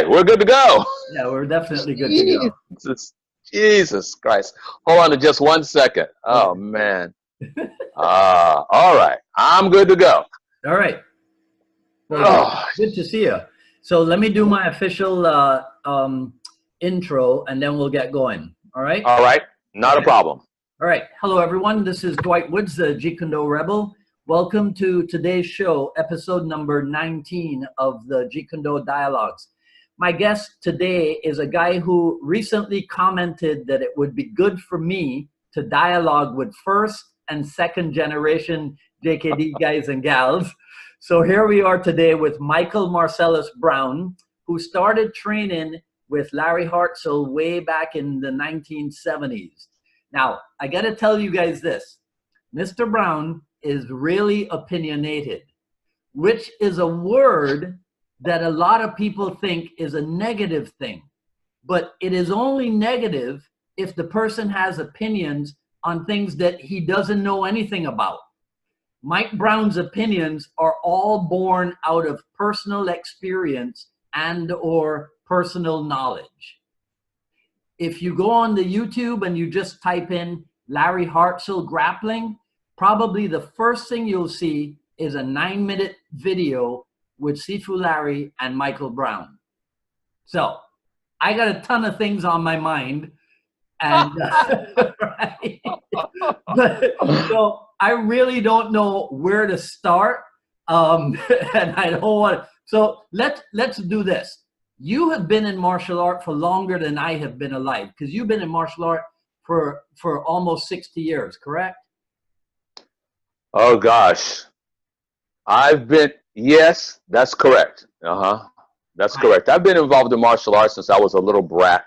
we're good to go. Yeah, we're definitely good to go. Jesus Christ. Hold on to just 1 second. Oh, man. All right. I'm good to go. All right. Well, good to see you. So let me do my official intro, and then we'll get going. All right? All right. Not a problem. All right. Hello, everyone. This is Dwight Woods, the Jeet Kune Do Rebel. Welcome to today's show, episode number 19 of the Jeet Kune Do Dialogues. My guest today is a guy who recently commented that it would be good for me to dialogue with first and second generation JKD guys and gals. So here we are today with Michael Marcellus Brown, who started training with Larry Hartsell way back in the 1970s. Now, I got to tell you guys this. Mr. Brown is really opinionated, which is a word that a lot of people think is a negative thing. But it is only negative if the person has opinions on things that he doesn't know anything about. Mike Brown's opinions are all born out of personal experience and or personal knowledge. If you go on the YouTube and you just type in Larry Hartsell grappling, probably the first thing you'll see is a 9-minute video with Sifu Larry and Michael Brown. So I got a ton of things on my mind, and right? So I really don't know where to start, and I don't want to. So let's do this. You have been in martial art for longer than I have been alive, because you've been in martial art for almost 60 years, correct? Oh, gosh. Yes, that's correct. That's correct. I've been involved in martial arts since I was a little brat.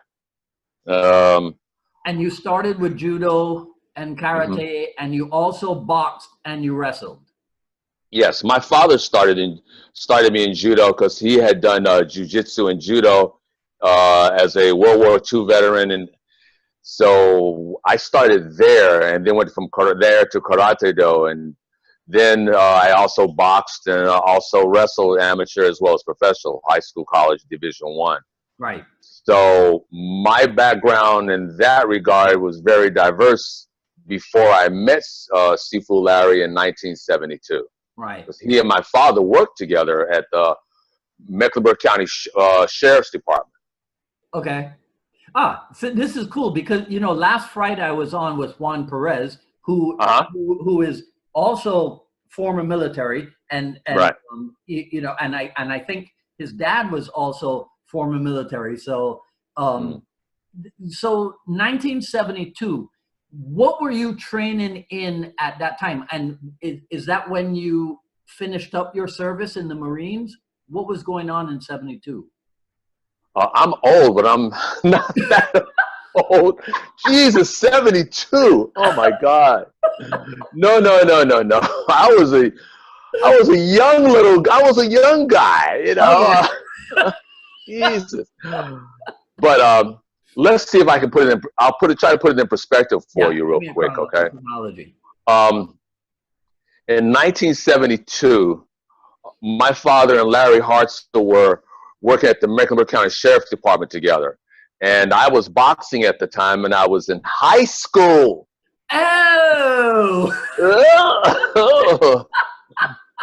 And you started with judo and karate, and you also boxed and you wrestled. Yes, my father started me in judo because he had done jiu-jitsu and judo as a World War II veteran, and so I started there, and then went from there to karate do, and then I also boxed and also wrestled amateur as well as professional, high school, college, Division I. Right. So my background in that regard was very diverse before I met Sifu Larry in 1972. Right. He and my father worked together at the Mecklenburg County Sheriff's Department. Okay. So this is cool because, you know, last Friday I was on with Juan Perez, who is also former military, and right. You know, and I think his dad was also former military. So, so 1972, what were you training in at that time? And is that when you finished up your service in the Marines? What was going on in 72? I'm old, but I'm not that old. Jesus, 72. Oh my God. No. I was a young guy, you know. Okay. Jesus. But let's see if I can put it in. Try to put it in perspective for you real quick, okay? In 1972, my father and Larry Hartsell were working at the Mecklenburg County Sheriff's Department together, and I was boxing at the time, and I was in high school. Oh.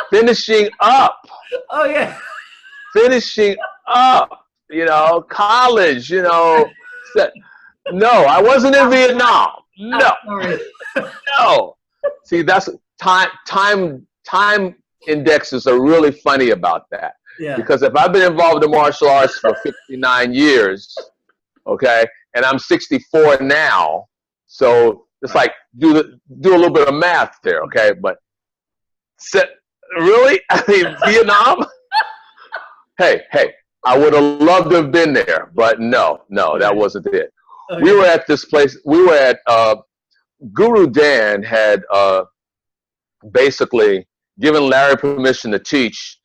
Finishing up. Oh yeah. Finishing up. You know, college. You know. No, I wasn't in Vietnam. No. No. See, that's time indexes are really funny about that. Yeah. Because if I've been involved in martial arts for 59 years, okay, and I'm 64 now, so it's like do a little bit of math there, okay? But really, I mean, Vietnam. Hey, I would have loved to have been there, but no, that wasn't it. Okay. We were at this place. We were at Guru Dan had basically given Larry permission to teach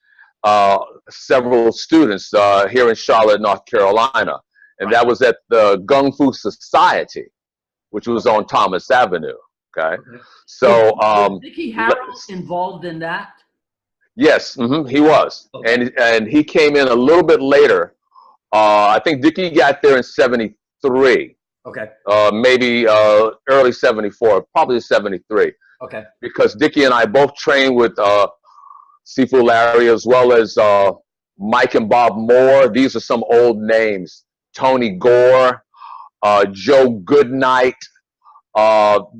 several students here in Charlotte, North Carolina, and that was at the Gung Fu Society, which was on Thomas Avenue. Okay, so was Dickie Harrell involved in that? Yes, he was, okay. And he came in a little bit later I think Dickie got there in 73. Okay. Maybe early 74, probably 73. Okay. Because Dickie and I both trained with Sifu Larry, as well as Mike and Bob Moore. These are some old names. Tony Gore, Joe Goodnight.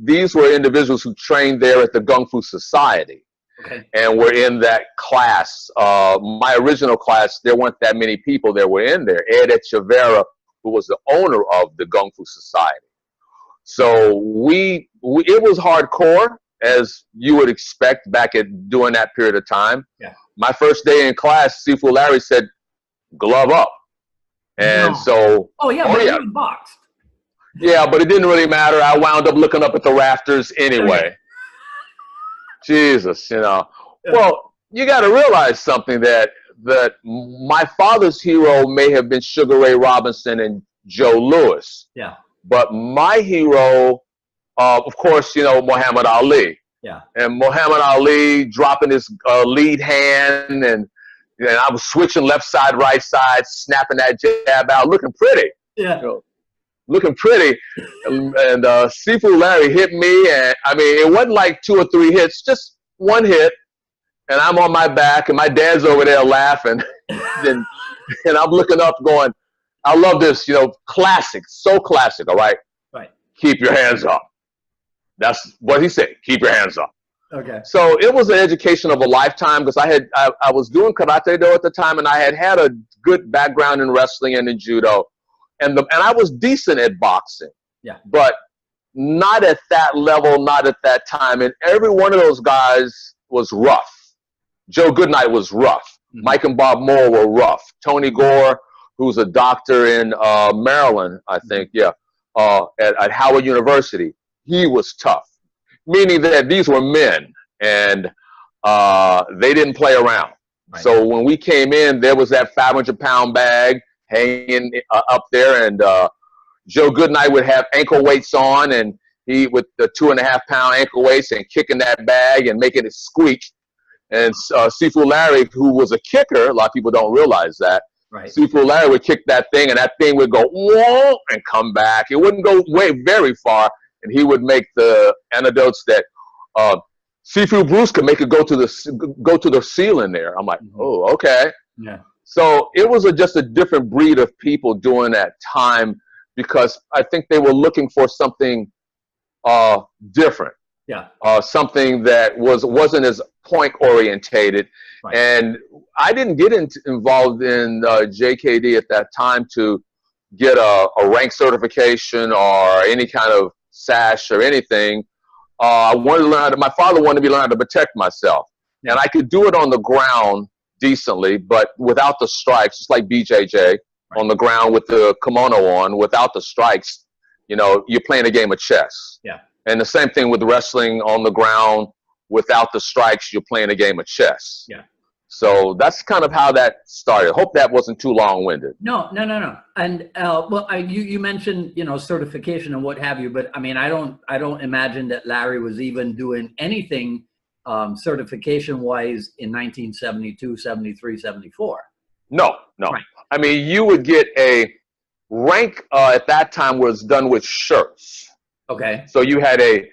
These were individuals who trained there at the Gung Fu Society. Okay. And were in that class. My original class, there weren't that many people that were in there. Ed Echeverria, who was the owner of the Gung Fu Society. So we it was hardcore, as you would expect back during that period of time. Yeah. My first day in class, Sifu Larry said, "Glove up." And so, you boxed. Yeah, but it didn't really matter. I wound up looking up at the rafters anyway. Jesus, Well, you got to realize something, that my father's hero may have been Sugar Ray Robinson and Joe Louis. Yeah. But my hero, of course, Muhammad Ali. Yeah. And Muhammad Ali dropping his lead hand, and I was switching left side, right side, snapping that jab out, looking pretty. Yeah. Looking pretty, and Sifu Larry hit me, and I mean, it wasn't like 2 or 3 hits, just one hit, and I'm on my back, and my dad's over there laughing, and I'm looking up going, I love this, classic, so classic, all right? Right. Keep your hands up. That's what he said, keep your hands up. Okay. So it was an education of a lifetime, because I was doing Karate Do at the time, and I had a good background in wrestling and in judo. And I was decent at boxing, yeah, but not at that level, not at that time. And every one of those guys was rough. Joe Goodnight was rough. Mm-hmm. Mike and Bob Moore were rough. Tony Gore, who's a doctor in Maryland, I think, at Howard University, he was tough. Meaning that these were men, and they didn't play around. Right. So when we came in, there was that 500-pound bag hanging up there, and Joe Goodnight would have ankle weights on, and he with the 2.5-pound ankle weights and kicking that bag and making it squeak. And Sifu Larry, who was a kicker, a lot of people don't realize that. Right. Sifu Larry would kick that thing, and that thing would go whoa and come back. It wouldn't go very far, and he would make the anecdotes that Sifu Bruce could make it go to the ceiling there. I'm like, oh, okay. Yeah. So it was just a different breed of people during that time, because I think they were looking for something different. Yeah. Something that wasn't as point orientated. Right. And I didn't get involved in JKD at that time to get a rank certification or any kind of sash or anything. I wanted to learn my father wanted me to learn how to protect myself. Yeah. And I could do it on the ground decently, but without the strikes, just like BJJ, right, on the ground with the kimono on, without the strikes, you're playing a game of chess. Yeah. And the same thing with wrestling on the ground, without the strikes, you're playing a game of chess. Yeah. So that's kind of how that started. Hope that wasn't too long-winded. No. And well, you mentioned certification and what have you, but I mean, I don't imagine that Larry was even doing anything certification-wise in 1972, 73, 74. No. Right. I mean, you would get a rank at that time was done with shirts. Okay. So you had a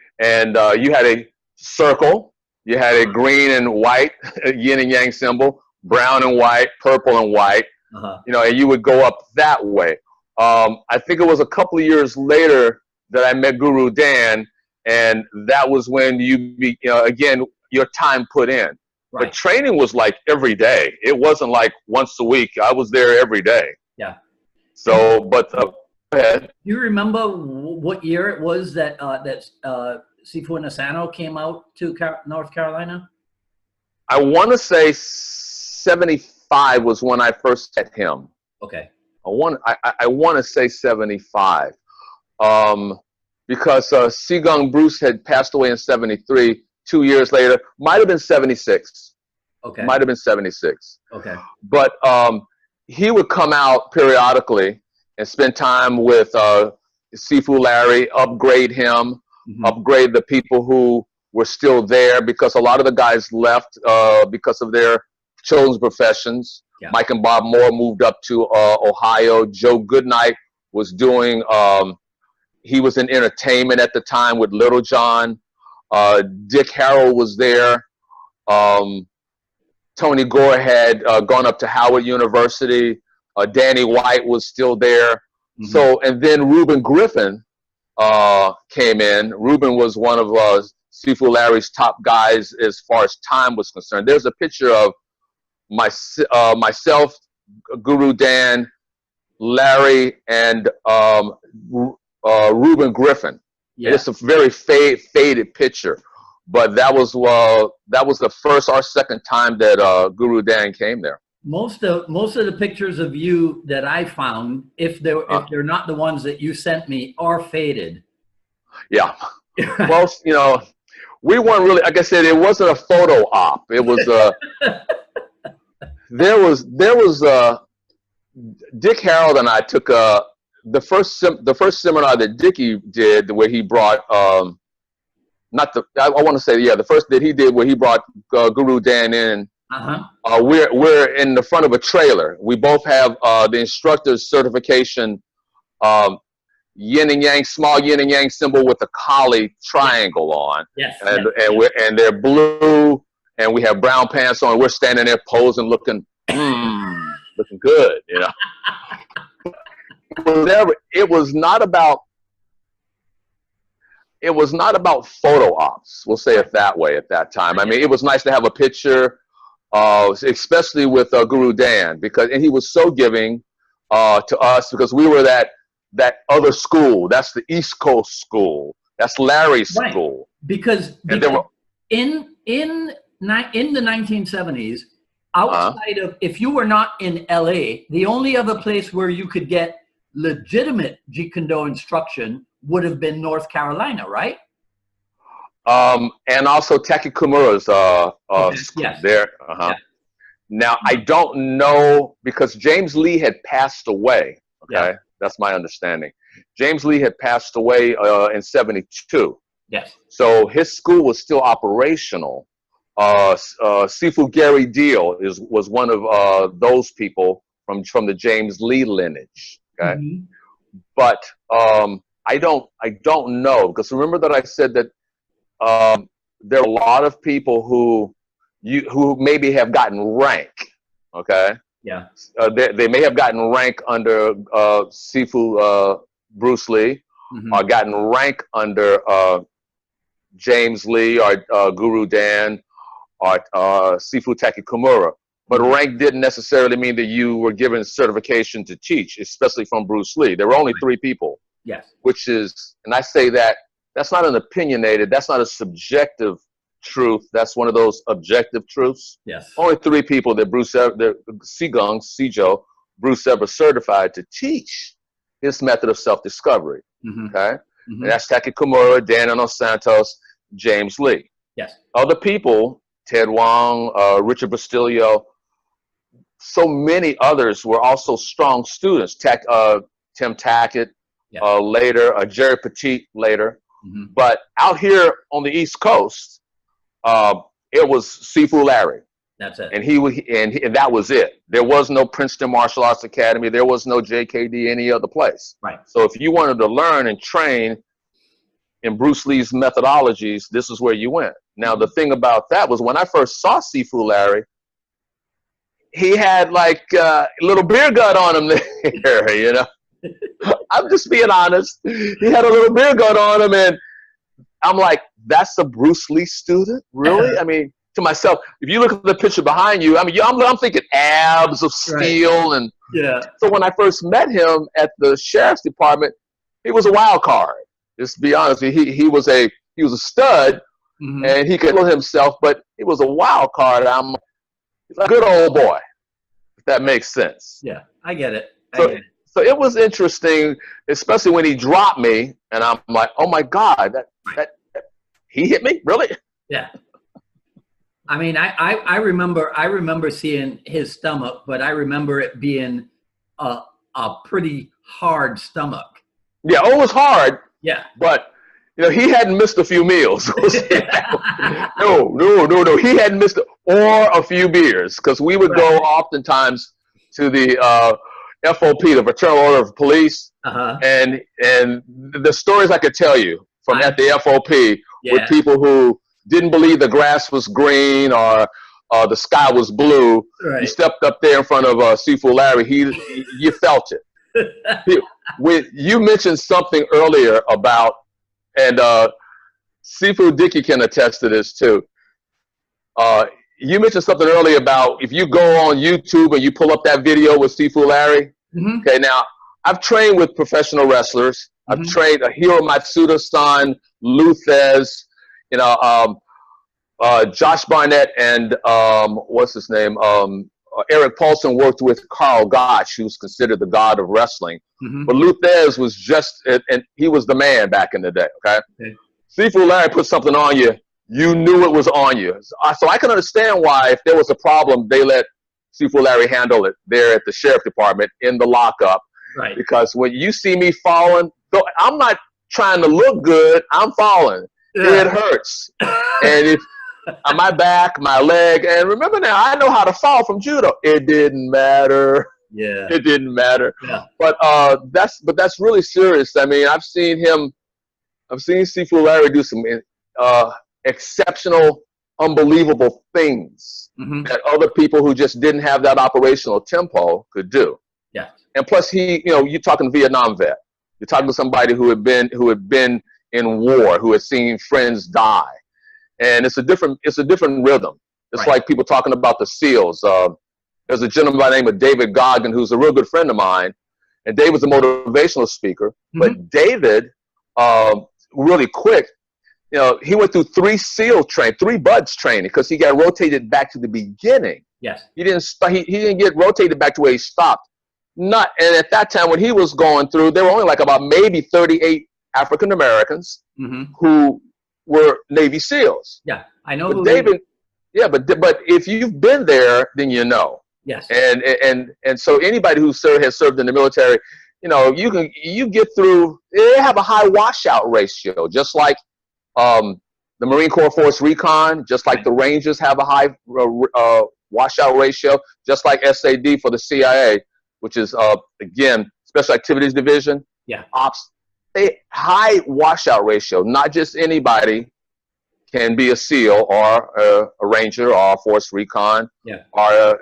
circle, you had a green and white yin and yang symbol, brown and white, purple and white. And you would go up that way. I think it was a couple of years later that I met Guru Dan, and that was when again, your time put in. Right. But training was like every day. It wasn't like once a week. I was there every day. Yeah. So, but go ahead. Do you remember what year it was that Sifu Asano came out to North Carolina? I want to say 75 was when I first met him. Okay. I want to say 75. Because Seagung Bruce had passed away in 73. 2 years later, might have been 76. Okay. Might have been 76. Okay. But he would come out periodically and spend time with Sifu Larry, upgrade him, upgrade the people who were still there, because a lot of the guys left because of their chosen professions. Yeah. Mike and Bob Moore moved up to Ohio. Joe Goodnight was doing, he was in entertainment at the time with Little John. Dick Harrell was there. Tony Gore had gone up to Howard University. Danny White was still there. Mm-hmm. So, and then Reuben Griffin came in. Reuben was one of Sifu Larry's top guys as far as time was concerned. There's a picture of myself, Guru Dan, Larry, and Reuben Griffin. Yeah. It's a very faded picture, but that was the first or second time that Guru Dan came there. Most of the pictures of you that I found, if they're not the ones that you sent me, are faded. Yeah. Well, you know, we weren't really, like I said, it wasn't a photo op. It was there was Dick Harrell and I took the first seminar that Dickie did, where he brought I want to say, yeah, the first that he did where he brought Guru Dan in. We're in the front of a trailer. We both have the instructor's certification, yin and yang, small yin and yang symbol with a collie triangle on. Yes. And they're blue, and we have brown pants on. We're standing there posing, looking good, you know. It was not about photo ops. We'll say it that way at that time. I mean, it was nice to have a picture, especially with Guru Dan, and he was so giving to us, because we were that other school. That's the East Coast school. That's Larry's school. Because in the 1970s, outside of, if you were not in LA, the only other place where you could get legitimate Jeet Kune Do instruction would have been North Carolina, right? And also Taki Kimura's there. Yeah. Now, I don't know, because James Lee had passed away. Okay, yeah. That's my understanding. James Lee had passed away in '72. Yes. So his school was still operational. Sifu Gary Deal was one of those people from the James Lee lineage. Okay, but I don't know, because remember that I said that there are a lot of people who maybe have gotten rank. Okay. Yeah. They may have gotten rank under Sifu Bruce Lee, or gotten rank under James Lee or Guru Dan or Sifu Taki Kimura. But rank didn't necessarily mean that you were given certification to teach, especially from Bruce Lee. There were only 3 people. Yes. Which is, and I say that's not an opinionated, that's not a subjective truth. That's one of those objective truths. Yes. Only 3 people that Bruce ever certified to teach his method of self-discovery. Okay. And that's Taki Kimura, Dan Dos Santos, James Lee. Yes. Other people, Ted Wong, Richard Bastillo, so many others were also strong students. Tim Tackett later, Jerry Petit later. But out here on the East Coast, it was Sifu Larry. That's it. And that was it. There was no Princeton Martial Arts Academy. There was no JKD any other place. Right. So if you wanted to learn and train in Bruce Lee's methodologies, this is where you went. Now, the thing about that was, when I first saw Sifu Larry, he had like a little beer gut on him there, you know. I'm just being honest. He had a little beer gut on him, and I'm like, that's a Bruce Lee student? Really? I mean, to myself, if you look at the picture behind you, I mean, I'm thinking abs of steel. And yeah. So when I first met him at the sheriff's department, he was a wild card. Just to be honest, he was a stud, and he could handle himself, but he was a wild card. He's a good old boy, if that makes sense. Yeah, I get it. So it was interesting, especially when he dropped me, and I'm like, oh my God, that he hit me? Really? Yeah. I mean, I remember seeing his stomach, but I remember it being a pretty hard stomach. Yeah, it was hard. Yeah. But you know, he hadn't missed a few meals. No. He hadn't missed it. or a few beers, because we would go oftentimes to the FOP, the Fraternal Order of Police, and the stories I could tell you from at the FOP with people who didn't believe the grass was green or the sky was blue. You stepped up there in front of Sifu Larry, you felt it. You mentioned something earlier about, and Sifu Dickey can attest to this too. You mentioned something earlier about if you go on YouTube and you pull up that video with Sifu Larry. Okay, now I've trained with professional wrestlers. I've trained Hiro Matsuda-san, Luthez, you know, Josh Barnett, and what's his name? Eric Paulson worked with Carl Gotch, who's considered the god of wrestling. But Luthez was just, and he was the man back in the day. Okay. Sifu Larry put something on you. You knew it was on you. So I can understand why, if there was a problem, they let Sifu Larry handle it there at the sheriff department in the lockup. Right. Because when you see me falling, I'm not trying to look good. I'm falling. It hurts. And if my back, my leg, and remember now, I know how to fall from judo. It didn't matter. Yeah. It didn't matter. Yeah. But that's really serious. I mean, I've seen Sifu Larry do some exceptional, unbelievable things that other people who just didn't have that operational tempo could do. Yeah. And plus, you're talking Vietnam vet. You're talking to somebody who had been in war, who had seen friends die, and it's a different rhythm. It's like people talking about the SEALs. There's a gentleman by the name of David Goggin, who's a real good friend of mine, and Dave was a motivational speaker. But David, really quick, he went through 3 buds training because he got rotated back to the beginning. Yes. He didn't get rotated back to where he stopped. And at that time when he was going through, there were only like about maybe 38 African Americans who were Navy SEALs. Yeah, I know. But David, but if you've been there, then you know. Yes. And so anybody who has served in the military, you get through. They have a high washout ratio, just like the Marine Corps Force Recon, just like the Rangers have a high washout ratio, just like SAD for the CIA, which is again Special Activities Division. Yeah. Ops. A high washout ratio. Not just anybody can be a SEAL or a Ranger or a Force Recon or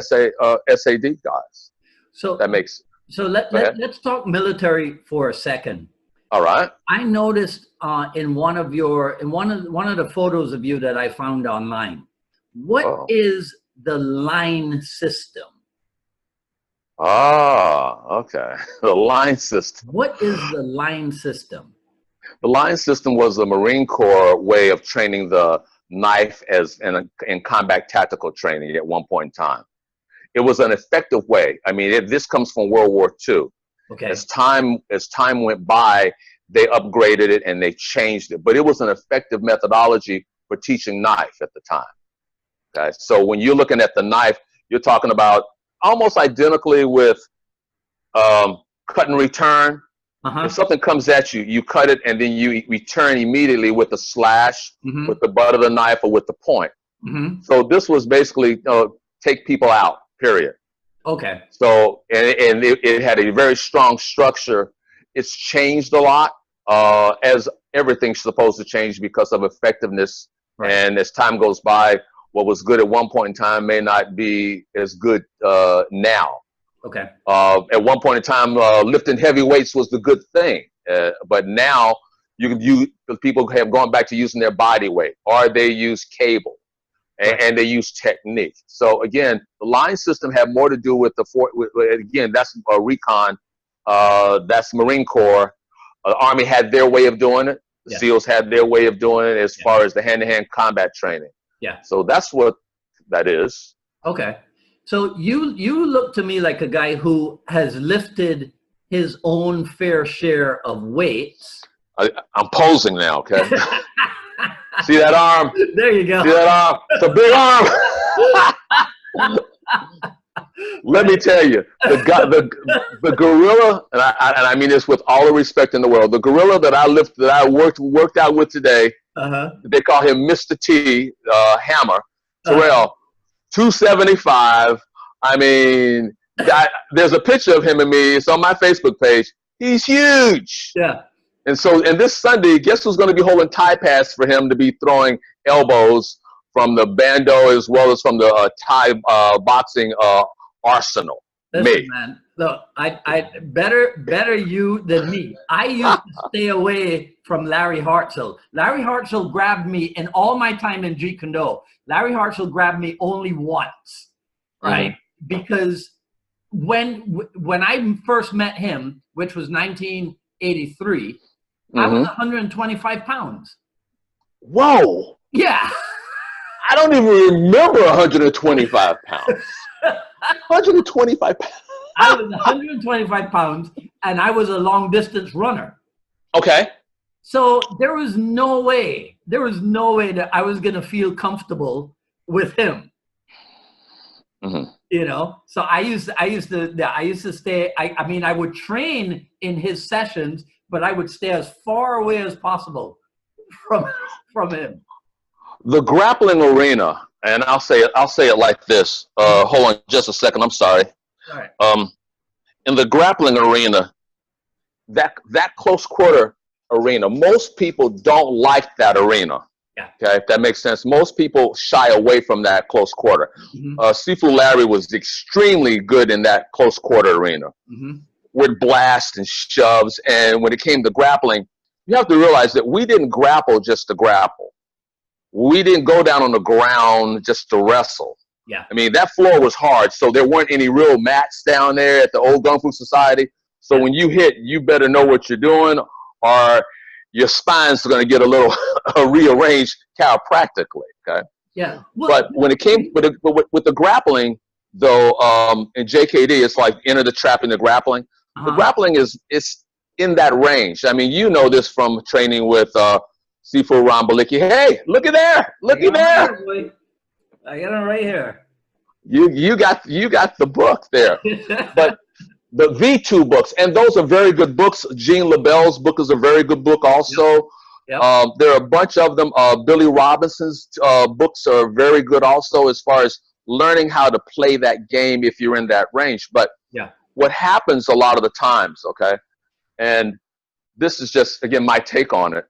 SAD guys. So that makes. So let's talk military for a second. All right. I noticed in one of the photos of you that I found online. What is the line system? Ah, okay. The line system. What is the line system? The line system was the Marine Corps way of training the knife in combat tactical training at one point in time. It was an effective way. I mean, this comes from World War II. Okay. As time went by, they upgraded it and they changed it. But it was an effective methodology for teaching knife at the time. Okay. So when you're looking at the knife, you're talking about almost identically with cut and return. If something comes at you, you cut it and then you return immediately with a slash, with the butt of the knife or with the point. So this was basically take people out, period. Okay. So, and it had a very strong structure. It's changed a lot, as everything's supposed to change because of effectiveness. Right. And as time goes by, what was good at one point in time may not be as good now. Okay. At one point in time, lifting heavy weights was the good thing, but now people have gone back to using their body weight, or they use cable, and they use technique. So again, the line system had more to do with again, that's a recon, that's Marine Corps. The Army had their way of doing it. The SEALs had their way of doing it as far as the hand-to-hand combat training. Yeah. So that's what that is. Okay. So you look to me like a guy who has lifted his own fair share of weights. I'm posing now, okay? See that arm? There you go. See that arm? It's a big arm. Let me tell you, the gorilla, and I mean this with all the respect in the world, the gorilla that I worked out with today, they call him Mr. T, Hammer. Terrell, 275. I mean, there's a picture of him and me. It's on my Facebook page. He's huge. Yeah. And so, and this Sunday, guess who's going to be holding Thai pads for him to be throwing elbows from the bando as well as from the Thai boxing arsenal? Listen, Me. man. Look, I better you than me. I used to stay away from Larry Hartsell. Larry Hartsell grabbed me in all my time in Jeet Kune Do. Larry Hartsell grabbed me only once, right? Because when I first met him, which was 1983, I was 125 pounds. Whoa. Yeah. I don't even remember 125 pounds. 125 pounds. I was 125 pounds, and I was a long-distance runner. Okay. So there was no way that I was going to feel comfortable with him. You know, so I used to stay. I mean, I would train in his sessions, but I would stay as far away as possible from him. The grappling arena, and I'll say it like this. Hold on just a second. I'm sorry. All right. In the grappling arena, that close quarter arena, most people don't like that arena. Yeah. Okay, if that makes sense. Most people shy away from that close quarter. Sifu Larry was extremely good in that close quarter arena with blasts and shoves. And when it came to grappling, you have to realize that we didn't grapple just to grapple. We didn't go down on the ground just to wrestle. Yeah. I mean, that floor was hard, so there weren't any real mats down there at the old Kung Fu Society. So when you hit, you better know what you're doing, or your spine's going to get a little rearranged chiropractically. Okay. Yeah. Well, but when it came with the grappling, though, in JKD, it's like enter the trap in the grappling. The grappling is in that range. I mean, you know this from training with Sifu Rambaliki. Hey, looky there! Looky there! I got it right here. You got the book there, but the V2 books, and those are very good books. Jean LaBelle's book is a very good book also. There are a bunch of them. Billy Robinson's books are very good also as far as learning how to play that game if you're in that range. But what happens a lot of the times, okay, and this is just, again, my take on it.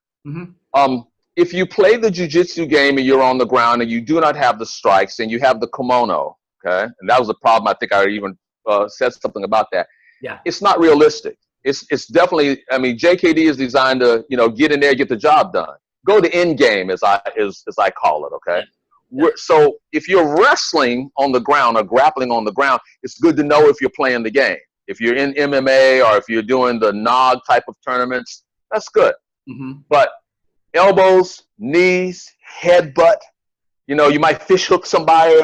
If you play the jiu-jitsu game and you're on the ground and you do not have the strikes and you have the kimono, okay, and that was a problem. I think I even said something about that. Yeah, it's not realistic. It's definitely. I mean, JKD is designed to get in there, get the job done, go the end game as I call it. Okay, so if you're wrestling on the ground or grappling on the ground, it's good to know if you're playing the game. If you're in MMA or if you're doing the NOG type of tournaments, that's good. But elbows, knees, headbutt, you might fish hook somebody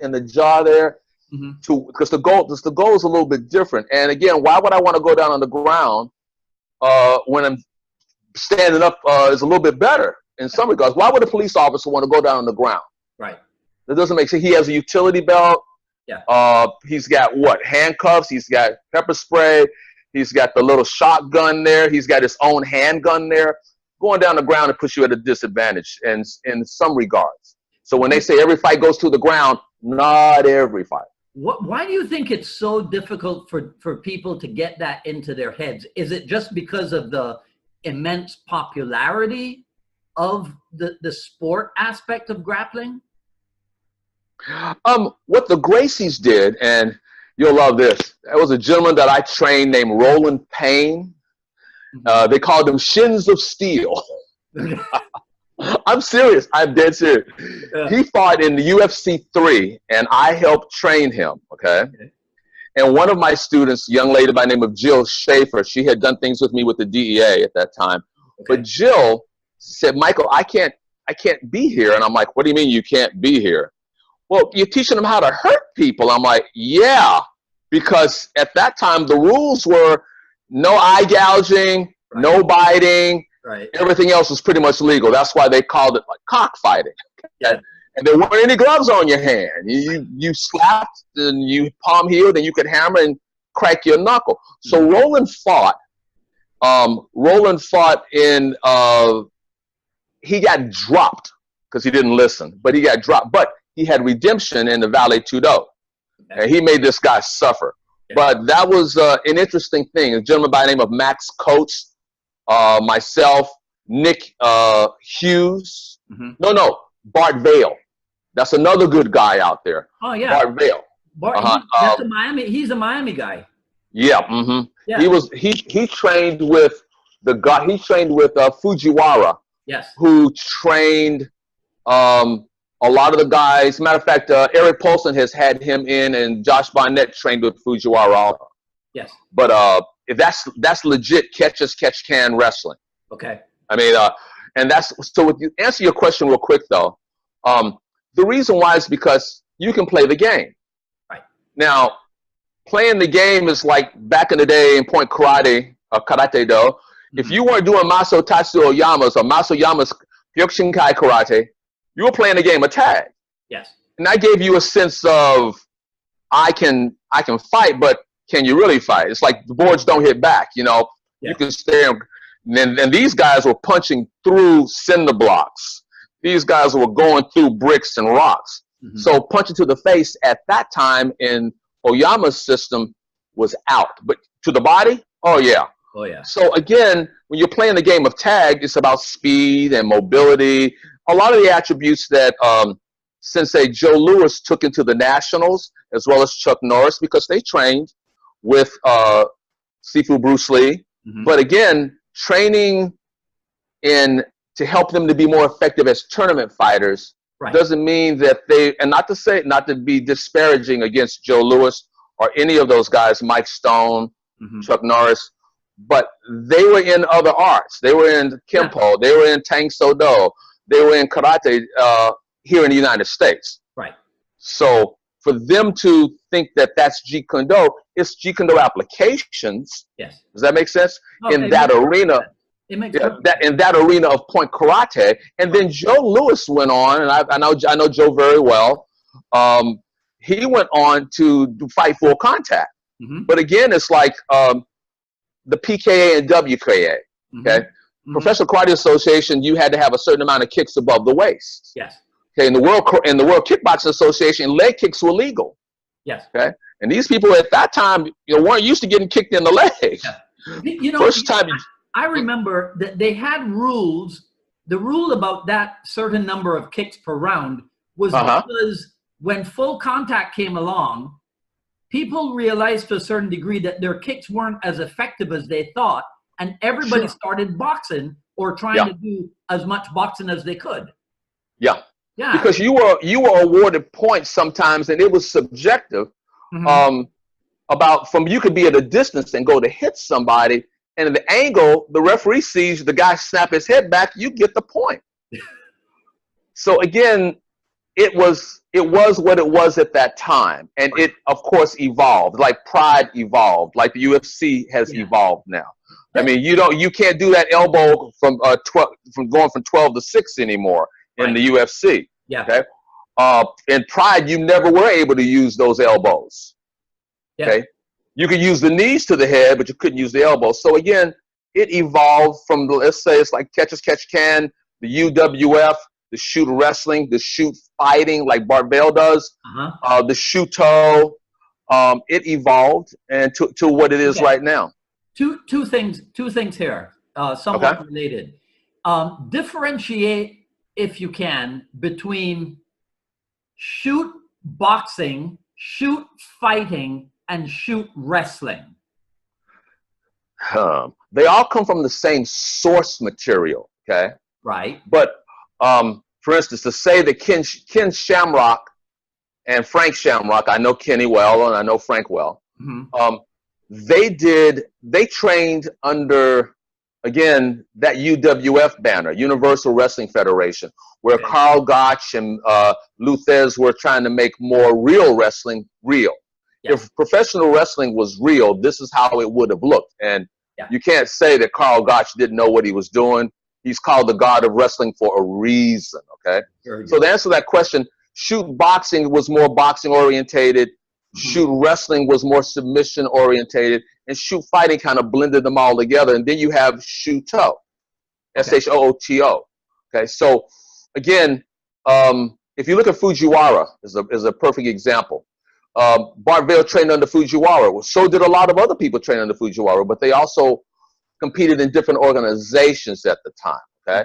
in the jaw there. Because the goal is a little bit different. And again, why would I want to go down on the ground when I'm standing up is a little bit better in some regards? Why would a police officer want to go down on the ground? Right. That doesn't make sense. He has a utility belt. Yeah. He's got handcuffs. He's got pepper spray. He's got the little shotgun there. He's got his own handgun there. Going down the ground and puts you at a disadvantage in some regards. So when they say every fight goes to the ground, not every fight. Why do you think it's so difficult for people to get that into their heads? Is it just because of the immense popularity of the sport aspect of grappling? What the Gracies did, and you'll love this, there was a gentleman that I trained named Roland Payne. They called him Shins of Steel. I'm serious. I'm dead serious. He fought in the UFC 3, and I helped train him, okay? And one of my students, a young lady by the name of Jill Schaefer, she had done things with me with the DEA at that time. But Jill said, Michael, I can't be here. And I'm like, what do you mean you can't be here? Well, you're teaching them how to hurt people. I'm like, yeah, because at that time the rules were no eye gouging, no biting. Everything else was pretty much legal. That's why they called it like cockfighting. And there weren't any gloves on your hand. You slapped and you palm heeled and you could hammer and crack your knuckle. So Roland fought. He got dropped because he didn't listen, but he got dropped. But he had redemption in the Vale Tudo. Okay. And he made this guy suffer. Yeah. But that was an interesting thing. A gentleman by the name of Max Coates, myself, Nick Hughes. Bart Vale. That's another good guy out there. Oh yeah, Bart Vale. That's a Miami. He's a Miami guy. Yeah. Yeah. He trained with the guy. He trained with Fujiwara. Yes. Who trained a lot of the guys. Matter of fact, Eric Paulson has had him in, and Josh Barnett trained with Fujiwara. Yes. But if that's legit catch as catch can wrestling. Okay. I mean, and that's so. If you answer your question real quick though, the reason why is because you can play the game. Right. Now, playing the game is like back in the day in point karate or karate do. If you weren't doing Maso Tatsu Oyamas or Maso Yama's Kyokushinkai karate, you were playing a game of tag. Yes. And that gave you a sense of I can fight, but can you really fight? It's like the boards don't hit back, you know. Yeah. You can stay and these guys were punching through cinder blocks. These guys were going through bricks and rocks. So punching to the face at that time in Oyama's system was out. But to the body, oh yeah. Oh yeah. So again, when you're playing the game of tag, it's about speed and mobility. A lot of the attributes that Sensei Joe Louis took into the Nationals, as well as Chuck Norris, because they trained with Sifu Bruce Lee. But again, training to help them to be more effective as tournament fighters doesn't mean that and not to be disparaging against Joe Louis or any of those guys, Mike Stone, Chuck Norris, but they were in other arts. They were in Kempo. They were in Tang Soo Do. They were in karate here in the United States. Right. So for them to think that that's Jeet Kune Do, it's Jeet Kune Do applications. Yes. Does that make sense? Okay. In that arena. It makes in that arena of point karate. And then Joe Louis went on, and I know Joe very well. He went on to fight full contact. But again, it's like the PKA and WKA. Okay. Professional Karate Association, you had to have a certain amount of kicks above the waist. Yes. Okay. In the World Kickboxing Association, leg kicks were legal. Yes. Okay. And these people at that time, weren't used to getting kicked in the leg. Yeah. First time. I remember that they had rules. The rule about that certain number of kicks per round was because when full contact came along, people realized to a certain degree that their kicks weren't as effective as they thought, and everybody started boxing or trying to do as much boxing as they could. Yeah. Yeah. Because you were awarded points sometimes, and it was subjective. About you could be at a distance and go to hit somebody. And in the angle, the referee sees the guy snap his head back, you get the point. So again, it was what it was at that time. And it, of course, evolved. Like Pride evolved. Like the UFC has evolved now. I mean, you can't do that elbow from going from 12 to 6 anymore in the UFC. Yeah. Okay. In Pride, you never were able to use those elbows. Yeah. Okay. You could use the knees to the head, but you couldn't use the elbows. So again, it evolved from let's say it's like catch as catch can, the UWF, the shoot wrestling, the shoot fighting like Bart Bell does, the shuto. It evolved and to what it is right now. Two things here, somewhat related. Differentiate, if you can, between shoot boxing, shoot fighting, and shoot wrestling. They all come from the same source material, okay? Right. But for instance, to say that Ken Shamrock and Frank Shamrock, I know Kenny well and I know Frank well. They trained under, again, that UWF banner, Universal Wrestling Federation, where Carl Gotch and Luthez were trying to make more real wrestling real. If professional wrestling was real, this is how it would have looked. And you can't say that Carl Gotch didn't know what he was doing. He's called the god of wrestling for a reason, okay? So to answer that question, shoot boxing was more boxing orientated, shoot wrestling was more submission orientated, and shoot fighting kind of blended them all together. And then you have shuto, S-H-O-O-T-O. Okay, so again, if you look at Fujiwara, is a perfect example. Bart Vale trained under Fujiwara. So did a lot of other people train under Fujiwara, but they also competed in different organizations at the time. Okay,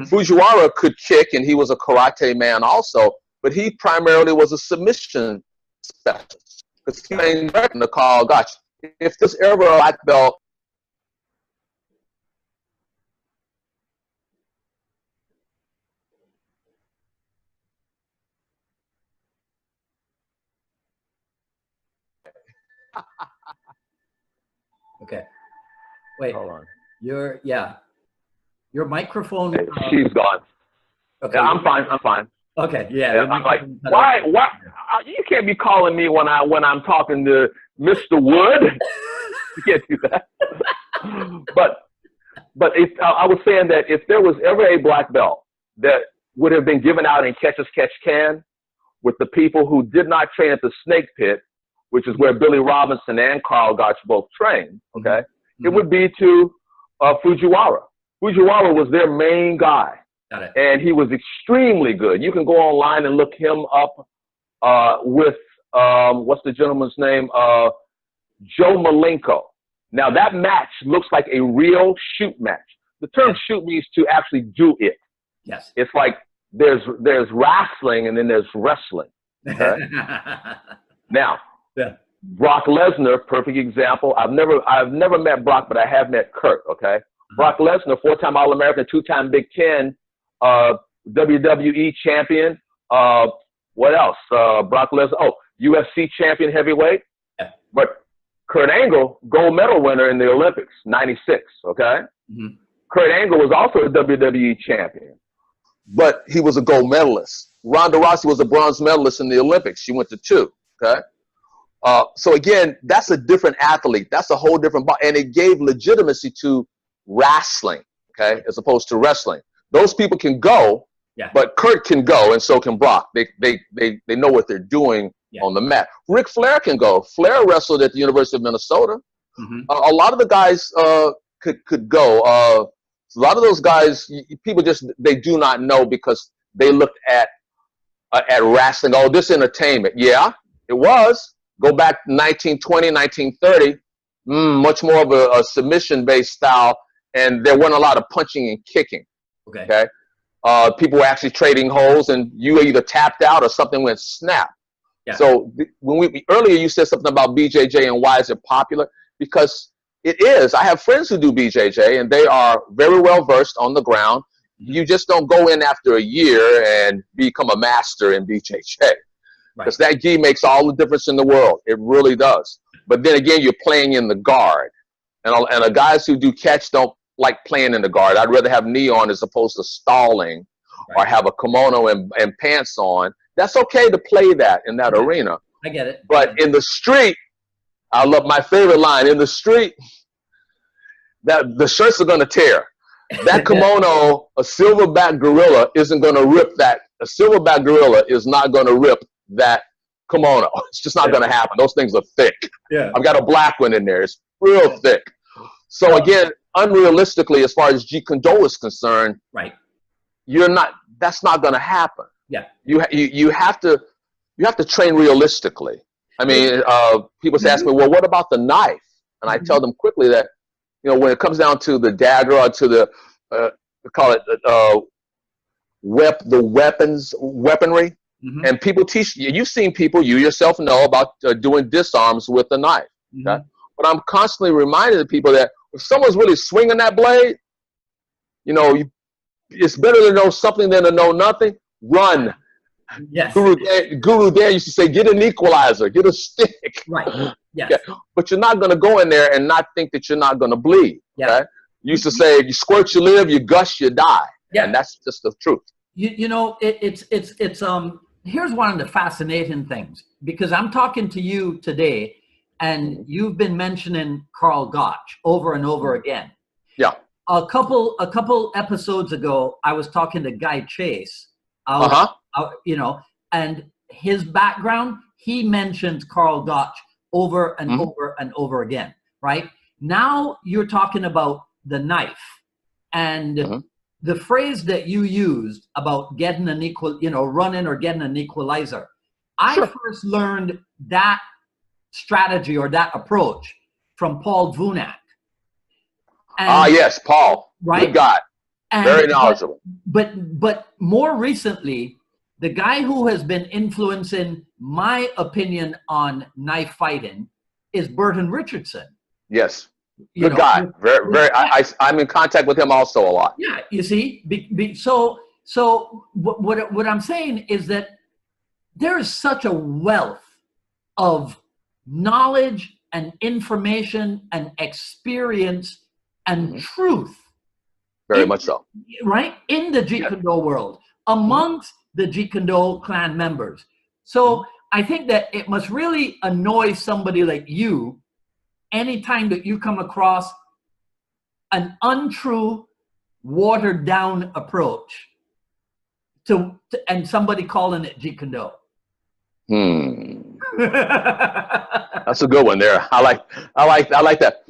Fujiwara could kick, and he was a karate man also, but he primarily was a submission specialist. Because he trained in the call, gosh, if there's ever a black belt. Okay. Wait. Hold on. Your microphone. Hey, she's gone. Okay. Yeah, I'm fine. Okay. Yeah. I'm like, why? You can't be calling me when I'm talking to Mr. Wood. You can't do that. But if I was saying that if there was ever a black belt that would have been given out in Catch as Catch Can with the people who did not train at the Snake Pit, which is where Billy Robinson and Carl Gotch both trained, okay, it would be to Fujiwara. Fujiwara was their main guy. Got it. And he was extremely good. You can go online and look him up with, what's the gentleman's name? Joe Malenko. Now, that match looks like a real shoot match. The term shoot means to actually do it. Yes. It's like there's wrestling and then there's wrestling. Okay? Now, Brock Lesnar, perfect example. I've never met Brock, but I have met Kurt, okay? Brock Lesnar, 4-time All-American, 2-time Big Ten, WWE champion. What else? Brock Lesnar, UFC champion heavyweight. Yeah. But Kurt Angle, gold medal winner in the Olympics, 96, okay? Kurt Angle was also a WWE champion, but he was a gold medalist. Ronda Rousey was a bronze medalist in the Olympics. She went to 2, okay? So again, that's a different athlete. That's a whole different body, and it gave legitimacy to wrestling, okay, as opposed to wrestling. Those people can go, but Kurt can go, and so can Brock. They know what they're doing on the mat. Ric Flair can go. Flair wrestled at the University of Minnesota. A lot of the guys could go. A lot of those guys, people they do not know because they looked at wrestling. Oh, this entertainment. Yeah, it was. Go back 1920, 1930, much more of a submission-based style, and there wasn't a lot of punching and kicking. Okay. People were actually trading holds, and you either tapped out or something went snap. Yeah. So when earlier you said something about BJJ and why is it popular? Because it is. I have friends who do BJJ, and they are very well versed on the ground. You just don't go in after a year and become a master in BJJ. Because that gi makes all the difference in the world. It really does. But then again, you're playing in the guard. And the guys who do catch don't like playing in the guard. I'd rather have knee on as opposed to stalling or have a kimono and pants on. That's okay to play that in that arena. I get it. But in the street, I love my favorite line. In the street, the shirts are going to tear. That kimono, a silverback gorilla isn't going to rip that. A silverback gorilla is not going to rip that kimono. It's just not going to happen. Those things are thick. Yeah. I've got a black one in there. It's real thick. So again, unrealistically, as far as Jeet Kune Do is concerned, that's not going to happen. Yeah. You have to train realistically. I mean, people ask me, well, what about the knife? And I tell them quickly that, when it comes down to the dagger or to the, call it weaponry, and people teach, you've seen people, you yourself know about doing disarms with a knife. Okay? But I'm constantly reminding the people that if someone's really swinging that blade, it's better to know something than to know nothing. Run. Yes. Guru Dan used to say, get an equalizer, get a stick. Right. Yes. Okay? But you're not going to go in there and not think that you're not going to bleed. Yeah. Okay? You used to say, if you squirt, you live, you gush, you die. Yeah. And that's just the truth. Here's one of the fascinating things, because I'm talking to you today and you've been mentioning Carl Gotch over and over again. Yeah. A couple episodes ago, I was talking to Guy Chase, and his background, he mentioned Carl Gotch over and over and over again, right? Now you're talking about the knife, and the phrase that you used about getting an equal, running or getting an equalizer, I first learned that strategy or that approach from Paul Vunak. Yes, Paul. Right? Good guy. Very knowledgeable. But more recently, the guy who has been influencing my opinion on knife fighting is Burton Richardson. Yes. Good guy. Very. I'm in contact with him also a lot. Yeah. You see, so what I'm saying is that there is such a wealth of knowledge and information and experience and truth. Very much so. Right? In the Jeet Kune Do world, amongst the Jeet Kune Do clan members. So I think that it must really annoy somebody like you anytime that you come across an untrue, watered down approach and somebody calling it Jeet Kune Do. That's a good one there. I like that.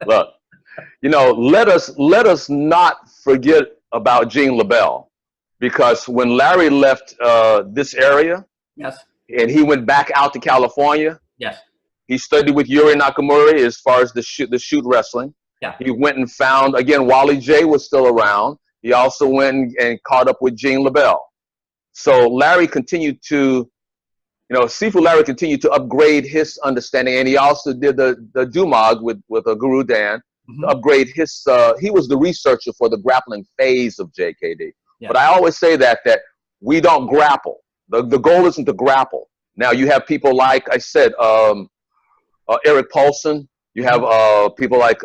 Look, let us not forget about Jean LaBelle, because when Larry left this area, yes, and he went back out to California, yes, he studied with Yuri Nakamura as far as the shoot wrestling. Yeah, he went and found, again, Wally J was still around. He also went and caught up with Jean LaBelle. So Larry continued to, Sifu Larry continued to upgrade his understanding, and he also did the Dumag with Guru Dan to upgrade his. He was the researcher for the grappling phase of JKD. Yeah. But I always say that we don't grapple. The goal isn't to grapple. Now you have people like I said, Eric Paulson. You have people like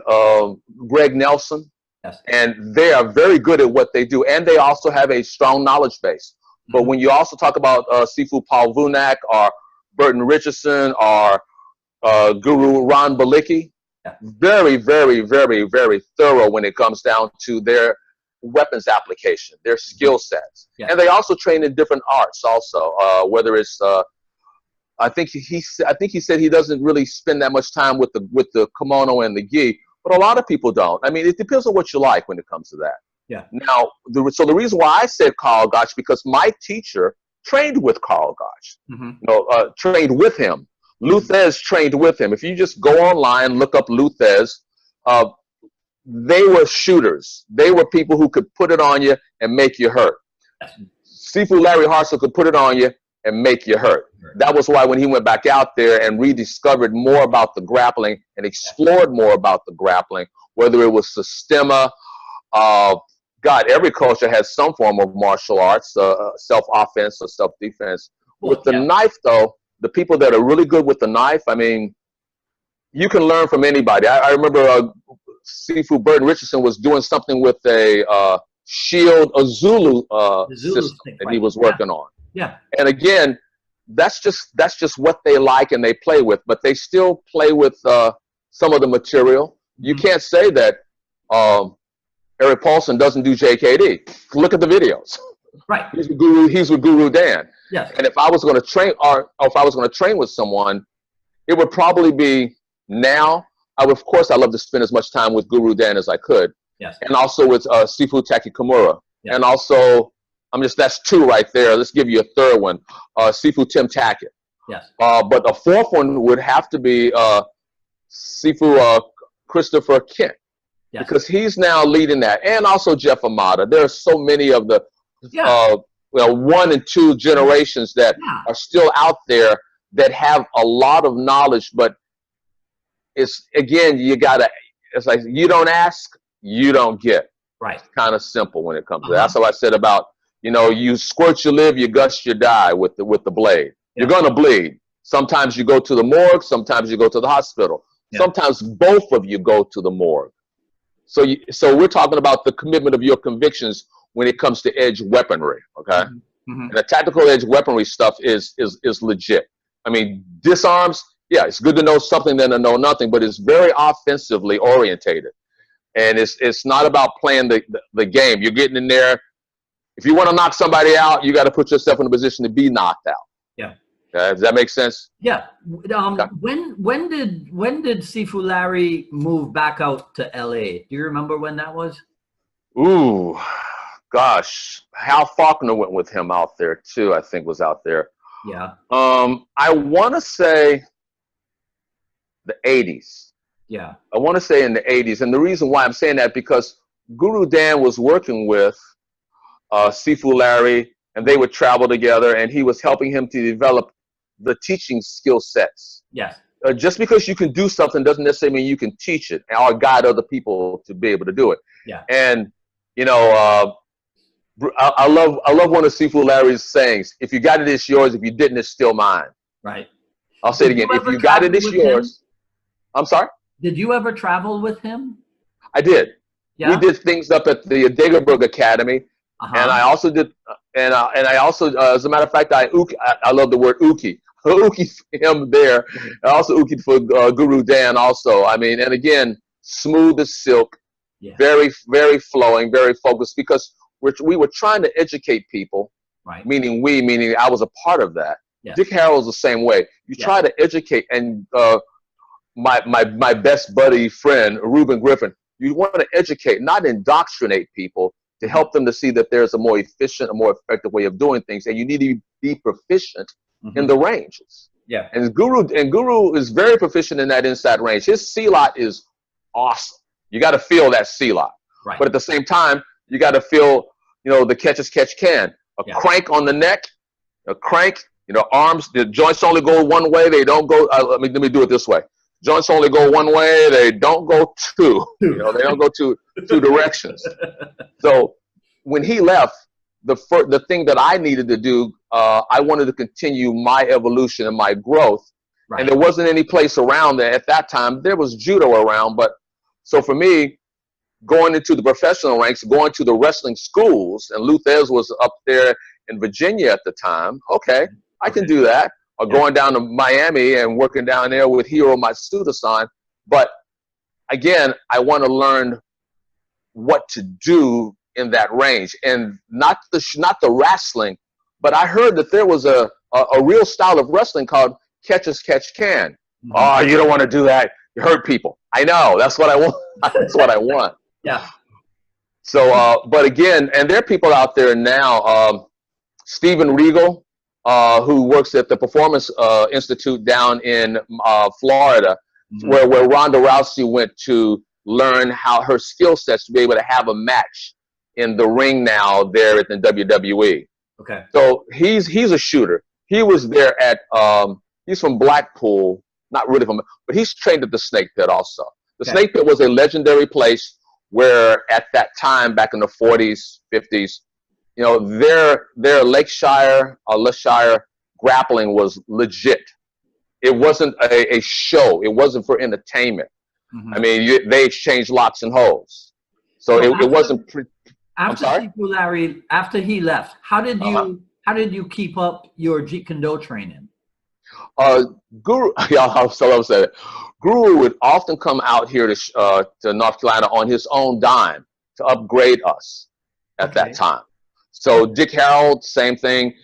Greg Nelson, yes, and they are very good at what they do, and they also have a strong knowledge base. But when you also talk about Sifu Paul Vunak or Burton Richardson or Guru Ron Balicki, very, very, very, very thorough when it comes down to their weapons application, their skill sets. Yeah. And they also train in different arts also, whether it's, I think he said he doesn't really spend that much time with the kimono and the gi, but a lot of people don't. I mean, it depends on what you like when it comes to that. Yeah. Now, so the reason why I said Carl Gotch, because my teacher trained with Carl Gotch, trained with him. Luthez trained with him. If you just go online, look up Luthez, they were shooters. They were people who could put it on you and make you hurt. Sifu Larry Hartsell could put it on you and make you hurt. That was why when he went back out there and rediscovered more about the grappling and explored more about the grappling, whether it was Systema, God, every culture has some form of martial arts, self-offense or self-defense. With the knife, though, the people that are really good with the knife, I mean, you can learn from anybody. I remember Sifu Burton Richardson was doing something with a shield, a Zulu system that he was working on. Yeah. And again, that's just what they like and they play with, but they still play with some of the material. You can't say that Eric Paulson doesn't do JKD. Look at the videos. Right. He's with Guru Dan. Yes. And if I was going to train, or if I was going to train with someone, it would probably be now. Of course, I love to spend as much time with Guru Dan as I could. Yes. And also with Sifu Taki Kimura. Yes. And also, that's two right there. Let's give you a third one, Sifu Tim Tackett. Yes. But a fourth one would have to be Sifu Christopher Kent. Yes. Because he's now leading that, and also Jeff Amata. There are so many of the 1 and 2 generations that are still out there that have a lot of knowledge. But it's again, it's like you don't ask, you don't get. Right. It's kind of simple when it comes to that. That's what I said about you squirt, you live, you gust, you die with the blade. Yeah. You're gonna bleed. Sometimes you go to the morgue. Sometimes you go to the hospital. Yeah. Sometimes both of you go to the morgue. So we're talking about the commitment of your convictions when it comes to edge weaponry, okay? And the tactical edge weaponry stuff is legit. I mean, disarms, yeah, it's good to know something than to know nothing, but it's very offensively orientated. And it's not about playing the game. You're getting in there. If you want to knock somebody out, you got to put yourself in a position to be knocked out. Yeah. Does that make sense? Yeah. Okay. When did Sifu Larry move back out to LA? Do you remember when that was? Ooh, gosh, Hal Faulkner went with him out there too. I think was out there. Yeah. I want to say the 80s. Yeah. I want to say in the 80s, and the reason why I'm saying that because Guru Dan was working with Sifu Larry, and they would travel together, and he was helping him to develop the teaching skill sets. Yes. Just because you can do something doesn't necessarily mean you can teach it or guide other people to be able to do it. Yeah. And you know, I love one of Sifu Larry's sayings: "If you got it, it's yours. If you didn't, it's still mine." Right. I'll say it again: if you got it, it's yours. I'm sorry? Did you ever travel with him? I did. Yeah. We did things up at the Dagerberg Academy, and I also did, and I also, as a matter of fact, I love the word uki. Uki for him there, and also uki for Guru Dan also. I mean, and again, smooth as silk, very, very flowing, very focused, because we were trying to educate people, right? Meaning I was a part of that. Yes. Dick Harrell's the same way. You try to educate, and my best buddy friend, Reuben Griffin, you want to educate, not indoctrinate people, to help them to see that there's a more efficient, a more effective way of doing things, and you need to be proficient in the ranges. Yeah. And Guru is very proficient in that inside range. His C-lot is awesome. You got to feel that C-lot. Right. But at the same time, you got to feel, you know, the catch as catch can. A crank on the neck, a crank, you know, arms, the joints only go one way. They don't go, let me do it this way. Joints only go one way. They don't go two. You know, they don't go two directions. So when he left, the thing that I needed to do, I wanted to continue my evolution and my growth. Right. And there wasn't any place around there at that time. There was judo around, but so for me, going into the professional ranks, going to the wrestling schools, and Luthez was up there in Virginia at the time. Okay, I can do that. Or going down to Miami and working down there with Hiro Matsuda-san. But again, I want to learn what to do in that range, and not the wrestling, but I heard that there was a real style of wrestling called catch as catch can. Oh, you don't want to do that. You hurt people. I know. That's what I want. That's what I want. Yeah. So, but again, and there are people out there now. Stephen Regal, who works at the Performance Institute down in Florida, where Ronda Rousey went to learn how her skill sets to be able to have a match in the ring now there at the WWE. Okay. So he's a shooter. He was there at he's from Blackpool, not really from, but he's trained at the Snake Pit also. The Snake Pit was a legendary place where at that time, back in the 40s, 50s, you know, their Lakeshire grappling was legit. It wasn't a show. It wasn't for entertainment. I mean, they exchanged locks and holes. So it wasn't. After Sifu Larry, after he left, how did you keep up your Jeet Kune Do training? Guru, Guru would often come out here to North Carolina on his own dime to upgrade us at that time. So Dick Harold, same thing.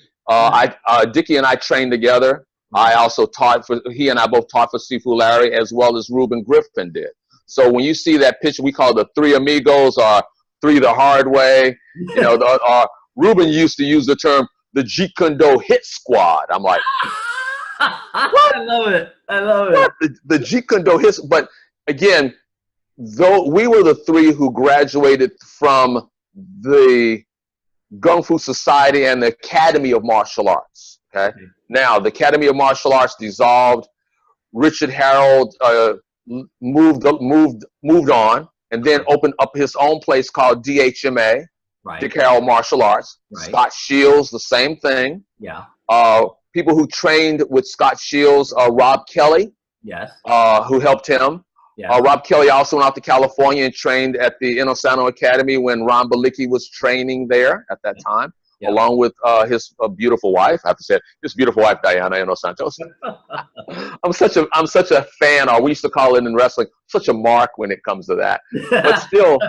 Dickie and I trained together. I also taught he and I both taught for Sifu Larry, as well as Reuben Griffin did. So when you see that picture, we call the Three Amigos or Three the Hard Way. You know, Reuben used to use the term the Jeet Kune Do Hit Squad. I'm like, what? I love it. I love it. The Jeet Kune Do Hit. But again, though we were the three who graduated from the Gung Fu Society and the Academy of Martial Arts. Okay. Now the Academy of Martial Arts dissolved. Richard Harold moved on, and then opened up his own place called DHMA, Dick Harold Martial Arts. Scott Shields, the same thing. Yeah. People who trained with Scott Shields, Rob Kelly. Yes. Who helped him. Yeah. Rob Kelly also went out to California and trained at the Inosano Academy when Ron Balicki was training there at that time, along with his beautiful wife. I have to say, his beautiful wife, Diana Inosantos. I'm such a fan, or we used to call it in wrestling, such a mark when it comes to that. But still,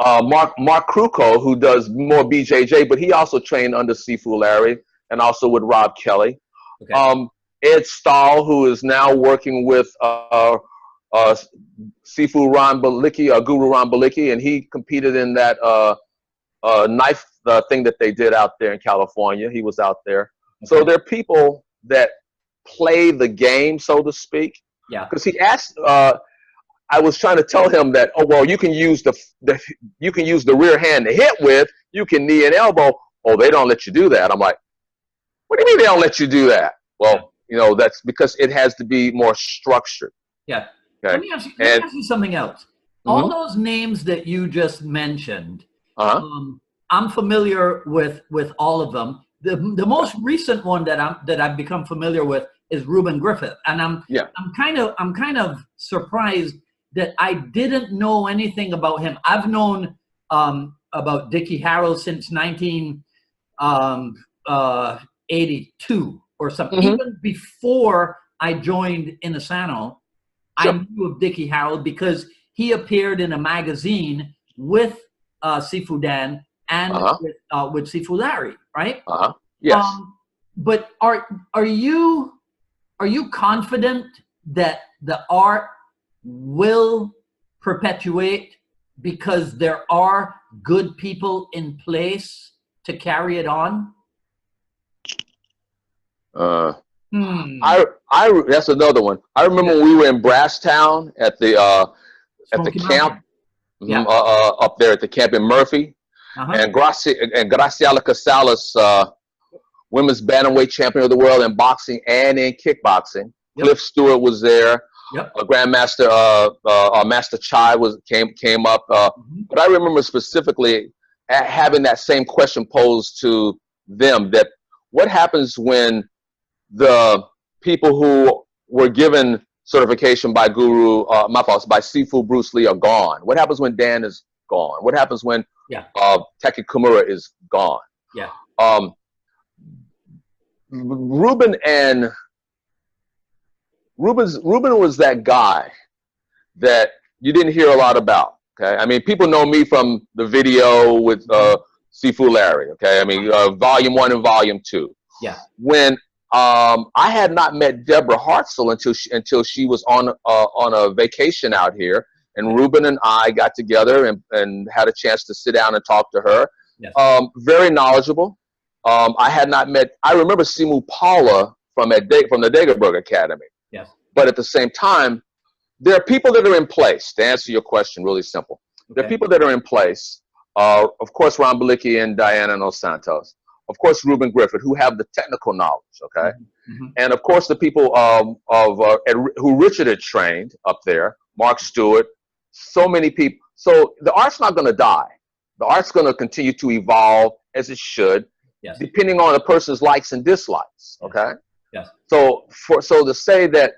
Mark Kruko, who does more BJJ, but he also trained under Sifu Larry. and also with Rob Kelly. Okay. Ed Stahl, who is now working with Sifu Ron Balicki, Guru Ron Balicki, and he competed in that knife thing that they did out there in California. He was out there. Okay. So there are people that play the game, so to speak. Yeah. Because he asked, I was trying to tell him that, oh well, you can use the rear hand to hit with. You can knee and elbow. Oh, they don't let you do that. I'm like, what do you mean they don't let you do that? Well, you know, that's because it has to be more structured. Yeah. Okay. Let me ask you something else. All those names that you just mentioned, I'm familiar with all of them. The most recent one that I've become familiar with is Reuben Griffith, and I'm kind of surprised that I didn't know anything about him. I've known about Dickie Harrell since 1982 or something. Even before I joined Inasano, I knew of Dickie Harrell because he appeared in a magazine with Sifu Dan and with Sifu Larry, right? Yes. But are you confident that the art will perpetuate because there are good people in place to carry it on? That's another one. I remember when we were in Brasstown at the camp, up there at the camp in Murphy, and Graciela Casales, women's bantamweight champion of the world in boxing and in kickboxing. Cliff Stewart was there. Grandmaster Master Chai came up. But I remember specifically having that same question posed to them: that what happens when the people who were given certification by by Sifu Bruce Lee are gone? What happens when Dan is gone? What happens when Taki Kimura is gone? Reuben was that guy that you didn't hear a lot about. Okay, I mean, people know me from the video with Sifu Larry. Okay, I mean, Volume 1 and Volume 2. Yeah. When I had not met Deborah Hartsell until she was on a vacation out here, and Reuben and I got together and had a chance to sit down and talk to her. Yes. Very knowledgeable. I had not met. I remember Simu Paula from the Dagerberg Academy. Yes. But at the same time, there are people that are in place. To answer your question, really simple. There are people that are in place. Of course, Ron Balicki and Diana Dos Santos. Of course, Reuben Griffith, who have the technical knowledge, okay? And of course, the people who Richard had trained up there, Mark Stewart, so many people. So the art's not going to die. The art's going to continue to evolve as it should, depending on the person's likes and dislikes, okay? Yes. So to say that,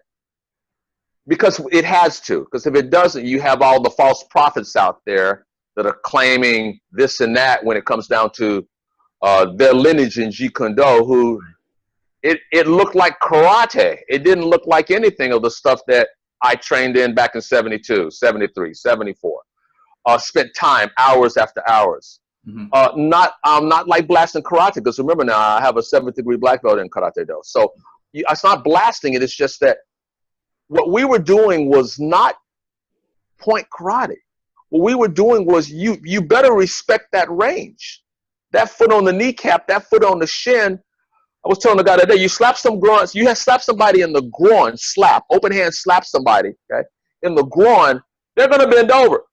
because it has to, because if it doesn't, you have all the false prophets out there that are claiming this and that when it comes down to their lineage in Jeet Kune Do, who it looked like karate. It didn't look like anything of the stuff that I trained in back in 72, 73, 74. Spent time, hours after hours. I'm not like blasting karate, because remember now, I have a 7th degree black belt in Karate Do. So it's not blasting it. It's just that what we were doing was not point karate. What we were doing was you better respect that range. That foot on the kneecap, that foot on the shin. I was telling the guy that day, you slap some groins, you have slapped somebody in the groin, open hand slap somebody, okay, in the groin, they're going to bend over.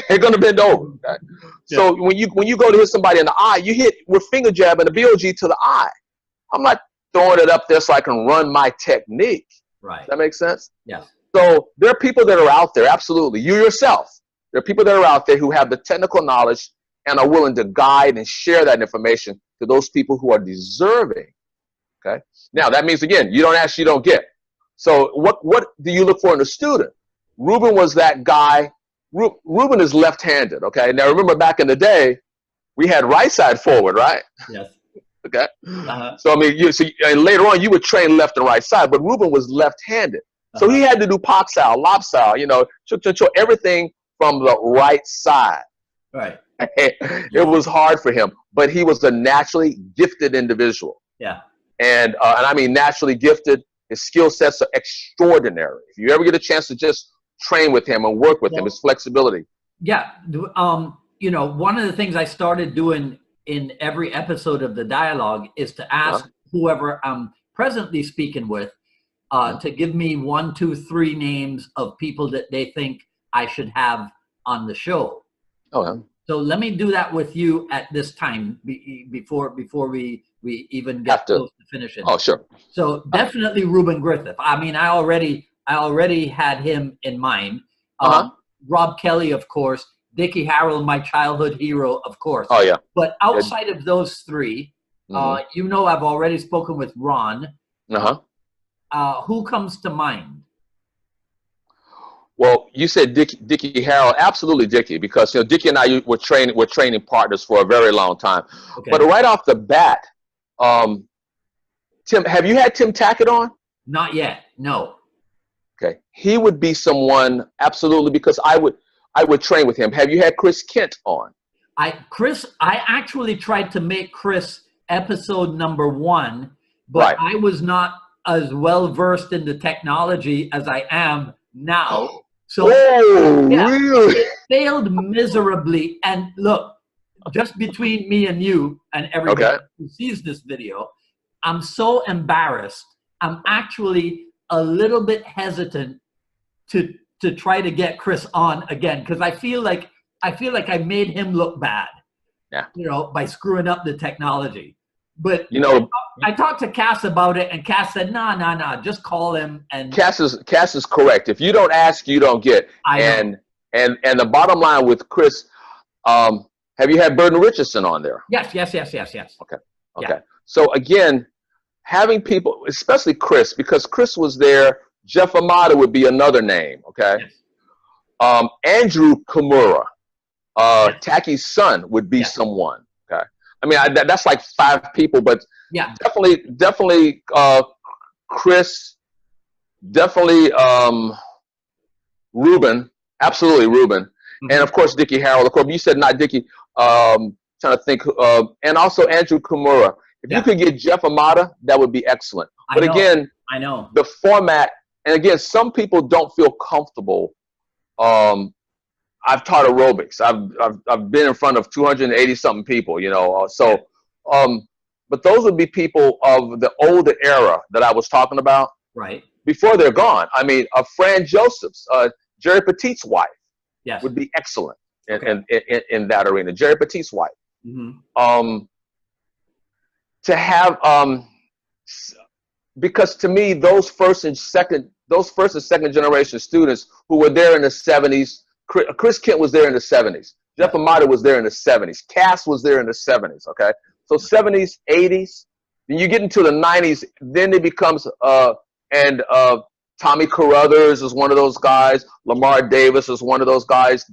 They're going to bend over. Okay? So when you go to hit somebody in the eye, you hit with finger jab and a BOG to the eye. I'm not throwing it up there so I can run my technique. Right. Does that make sense? Yeah. So there are people that are out there, absolutely. You yourself. There are people that are out there who have the technical knowledge and are willing to guide and share that information to those people who are deserving. Okay. Now that means, again, you don't ask, you don't get. So what do you look for in a student? Reuben was that guy. Reuben is left-handed. Okay. Now remember, back in the day, we had right side forward, right? Yes. Okay. So I mean, and later on, you would train left and right side, but Reuben was left-handed. So he had to do pop style, lob style, everything from the right side. Right. It was hard for him, but he was a naturally gifted individual. Yeah. And I mean naturally gifted. His skill sets are extraordinary. If you ever get a chance to just train with him and work with him, his flexibility. Yeah. You know, one of the things I started doing in every episode of the dialogue is to ask whoever I'm presently speaking with to give me 1, 2, 3 names of people that they think I should have on the show. Oh, yeah. So let me do that with you at this time before we even get close to finishing. Oh, sure. So definitely Ruben Griffith. I mean, I already had him in mind. Rob Kelly, of course. Dickie Harrell, my childhood hero, of course. Oh, yeah. But outside of those 3, you know, I've already spoken with Ron. Who comes to mind? Well, you said Dickie Harrell. Absolutely, Dickie, because, you know, Dickie and I were training partners for a very long time. Okay. But right off the bat, Tim, have you had Tim Tackett on? Not yet. No. Okay. He would be someone, absolutely, because I would train with him. Have you had Chris Kent on? I actually tried to make Chris episode number 1, but I was not as well versed in the technology as I am now. So really? It failed miserably. And look, just between me and you and everybody who sees this video, I'm so embarrassed. I'm actually a little bit hesitant to try to get Chris on again, because I feel like I made him look bad. Yeah. You know, by screwing up the technology. But you know, I talked to Cass about it, and Cass said, "No, just call him." And Cass is correct. If you don't ask, you don't get. And the bottom line with Chris, have you had Burton Richardson on there? Yes. Okay. Yeah. So again, having people, especially Chris, because Chris was there. Jeff Amata would be another name. Okay. Yes. Andrew Kimura, Tacky's son, would be someone. Okay. I mean, that's like 5 people, but definitely Chris, definitely Ruben, absolutely Ruben, and of course Dickie Harrell. Of course, you said not Dickie. Trying to think, and also Andrew Kimura. If you could get Jeff Amata, that would be excellent. But again, I know the format, and again, some people don't feel comfortable. I've taught aerobics. I've been in front of 280 something people, you know. But those would be people of the older era that I was talking about. Right. Before they're gone. I mean, Fran Joseph's, Jerry Petit's wife, would be excellent in that arena. Jerry Petit's wife. To have because to me, those first and second generation students who were there in the 70s. Chris Kent was there in the 70s. Jeff Amata was there in the 70s. Cass was there in the 70s, okay? So 70s, 80s. Then you get into the 90s, then it becomes, Tommy Carruthers is one of those guys. Lamar Davis is one of those guys.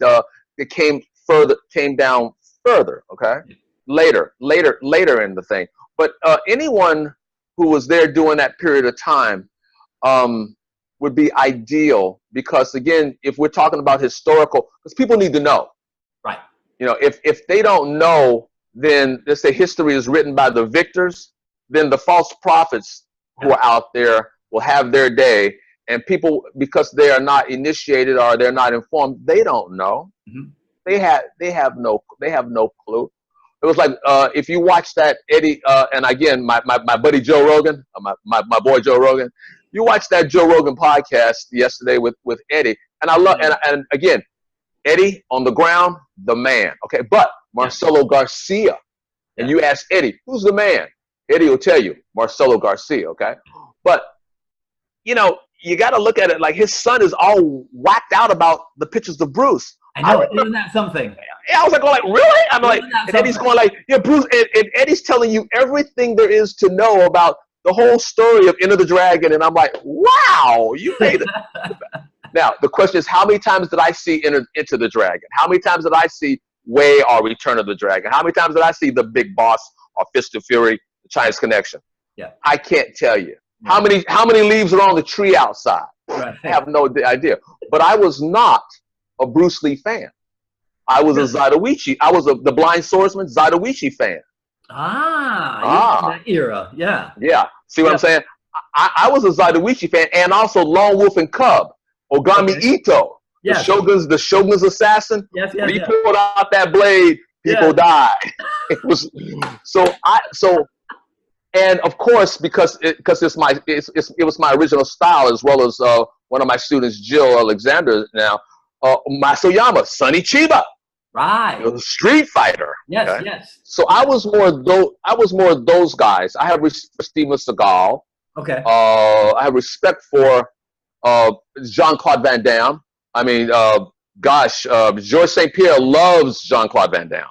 It came down further, okay? Later in the thing. But anyone who was there during that period of time, would be ideal, because again, if we're talking about historical, because people need to know, right? You know, if they don't know, then let's say history is written by the victors, then the false prophets who are out there will have their day, and people, because they are not initiated or they're not informed, they don't know. They have no clue. It was like if you watch that Eddie, and again, my buddy Joe Rogan, my boy Joe Rogan. You watched that Joe Rogan podcast yesterday with Eddie, and I love, and again, Eddie on the ground, the man. Okay, but Marcelo Garcia, and you ask Eddie, who's the man? Eddie will tell you, Marcelo Garcia. Okay, but you know, you got to look at it like his son is all whacked out about the pictures of Bruce. I know, isn't that something? Yeah, I was like, really? I'm like, and Eddie's going like, yeah, Bruce, and Eddie's telling you everything there is to know about the whole story of Enter the Dragon, and I'm like, wow, you made it. Now, the question is, how many times did I see Enter the Dragon? How many times did I see Way or Return of the Dragon? How many times did I see The Big Boss or Fist of Fury, The Chinese Connection? Yeah, I can't tell you. How many leaves are on the tree outside? Right. I have no idea. But I was not a Bruce Lee fan. I was a Zatoichi. I was the Blind Swordsman Zatoichi fan. You're from that era. Yeah. Yeah. See what I'm saying? I was a Zatoichi fan, and also Lone Wolf and Cub, Ogami Ito, the Shogun's assassin. Yes, when he pulled out that blade, people died. It was and of course, because it was my original style, as well as one of my students, Jill Alexander, now Masayama, Sonny Chiba, right? Street Fighter. Yes, okay? yes. So I was more of those guys. I have respect for Steven Seagal. Okay. I have respect for Jean-Claude Van Damme. I mean, Georges St. Pierre loves Jean-Claude Van Damme.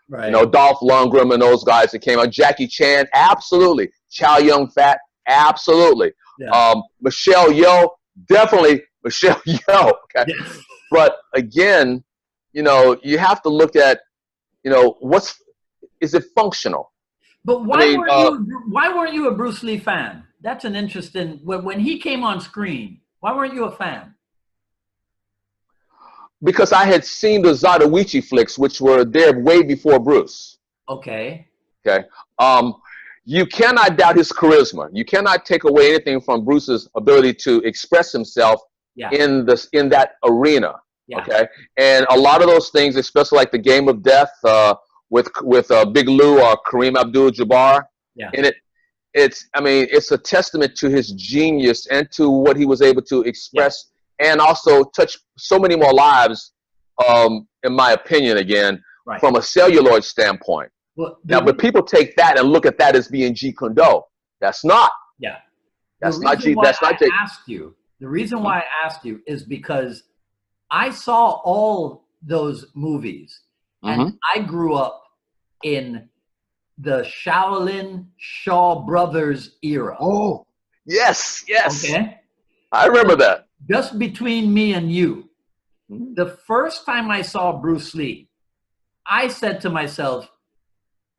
Right. You know, Dolph Lundgren and those guys that came out. Jackie Chan, absolutely. Chow Yun-Fat, absolutely. Yeah. Michelle Yeoh, definitely Michelle Yeoh. Okay. Yes. But again, you know, you have to look at, you know, is it functional? But why weren't you a Bruce Lee fan? That's an interesting. When he came on screen, why weren't you a fan? Because I had seen the Zatoichi flicks, which were there way before Bruce. Okay. Okay. You cannot doubt his charisma. You cannot take away anything from Bruce's ability to express himself in that arena. Yeah. Okay. And a lot of those things, especially like the Game of Death with Big Lou or Kareem Abdul-Jabbar. Yeah. And it's a testament to his genius and to what he was able to express. Yeah. And also touch so many more lives, in my opinion, again, from a celluloid standpoint. Well, but people take that and look at that as being Jeet Kune Do. That's not. Yeah. That's not Jeet. That's not Jeet. The reason why I asked you is because I saw all those movies, and I grew up in the Shaolin Shaw Brothers era. Oh, yes, yes. Okay. I remember that. Just between me and you, the first time I saw Bruce Lee, I said to myself,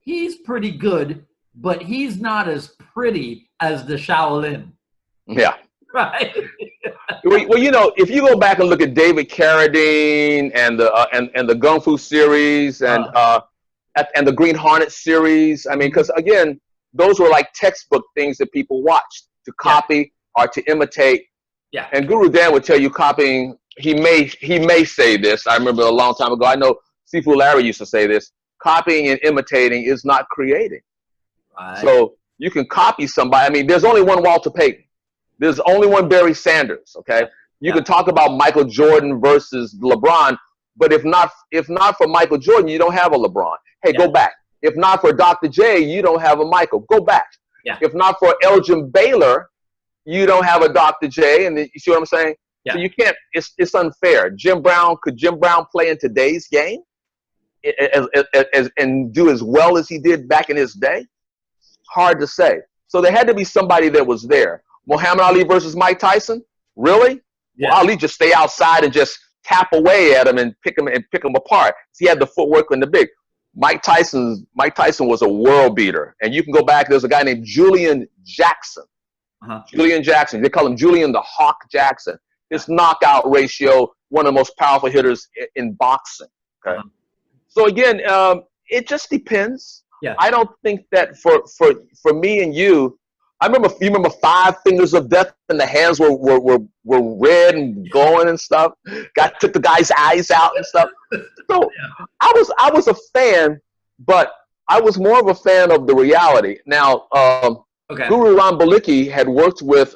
he's pretty good, but he's not as pretty as the Shaolin. Yeah. Right. Well, you know, if you go back and look at David Carradine and the Kung Fu series and the Green Hornet series, I mean, because again, those were like textbook things that people watched to copy or to imitate. Yeah. And Guru Dan would tell you copying, he may say this. I remember a long time ago, I know Sifu Larry used to say this, copying and imitating is not creating. Right. So you can copy somebody. I mean, there's only one Walter Payton. There's only one Barry Sanders, okay? You can talk about Michael Jordan versus LeBron, but if not for Michael Jordan, you don't have a LeBron. Hey, go back. If not for Dr. J, you don't have a Michael. Go back. Yeah. If not for Elgin Baylor, you don't have a Dr. J, and you see what I'm saying? Yeah. So you can't. It's unfair. Could Jim Brown play in today's game and do as well as he did back in his day? Hard to say. So there had to be somebody that was there. Muhammad Ali versus Mike Tyson? Really? Yeah. Well, Ali just stay outside and just tap away at him and pick him apart. He had the footwork and the big. Mike Tyson was a world beater, and you can go back. There's a guy named Julian Jackson. Julian Jackson. They call him Julian the Hawk Jackson. His knockout ratio, one of the most powerful hitters in boxing. Okay. So again, it just depends. Yeah. I don't think that for me and you. You remember Five Fingers of Death, and the hands were red and going and stuff. Took the guy's eyes out and stuff. So I was a fan, but I was more of a fan of the reality. Now, Guru Ram Balicki had worked with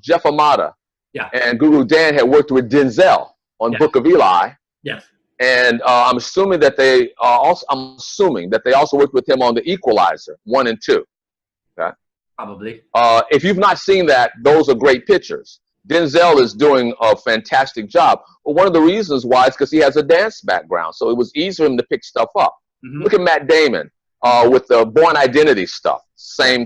Jeff Amata. Yeah. And Guru Dan had worked with Denzel on Book of Eli. Yes. And I'm assuming that they also worked with him on The Equalizer 1 and 2. Okay. Probably. If you've not seen that, those are great pictures. Denzel is doing a fantastic job. But one of the reasons why is because he has a dance background, so it was easy for him to pick stuff up. Look at Matt Damon with the Born Identity stuff. Same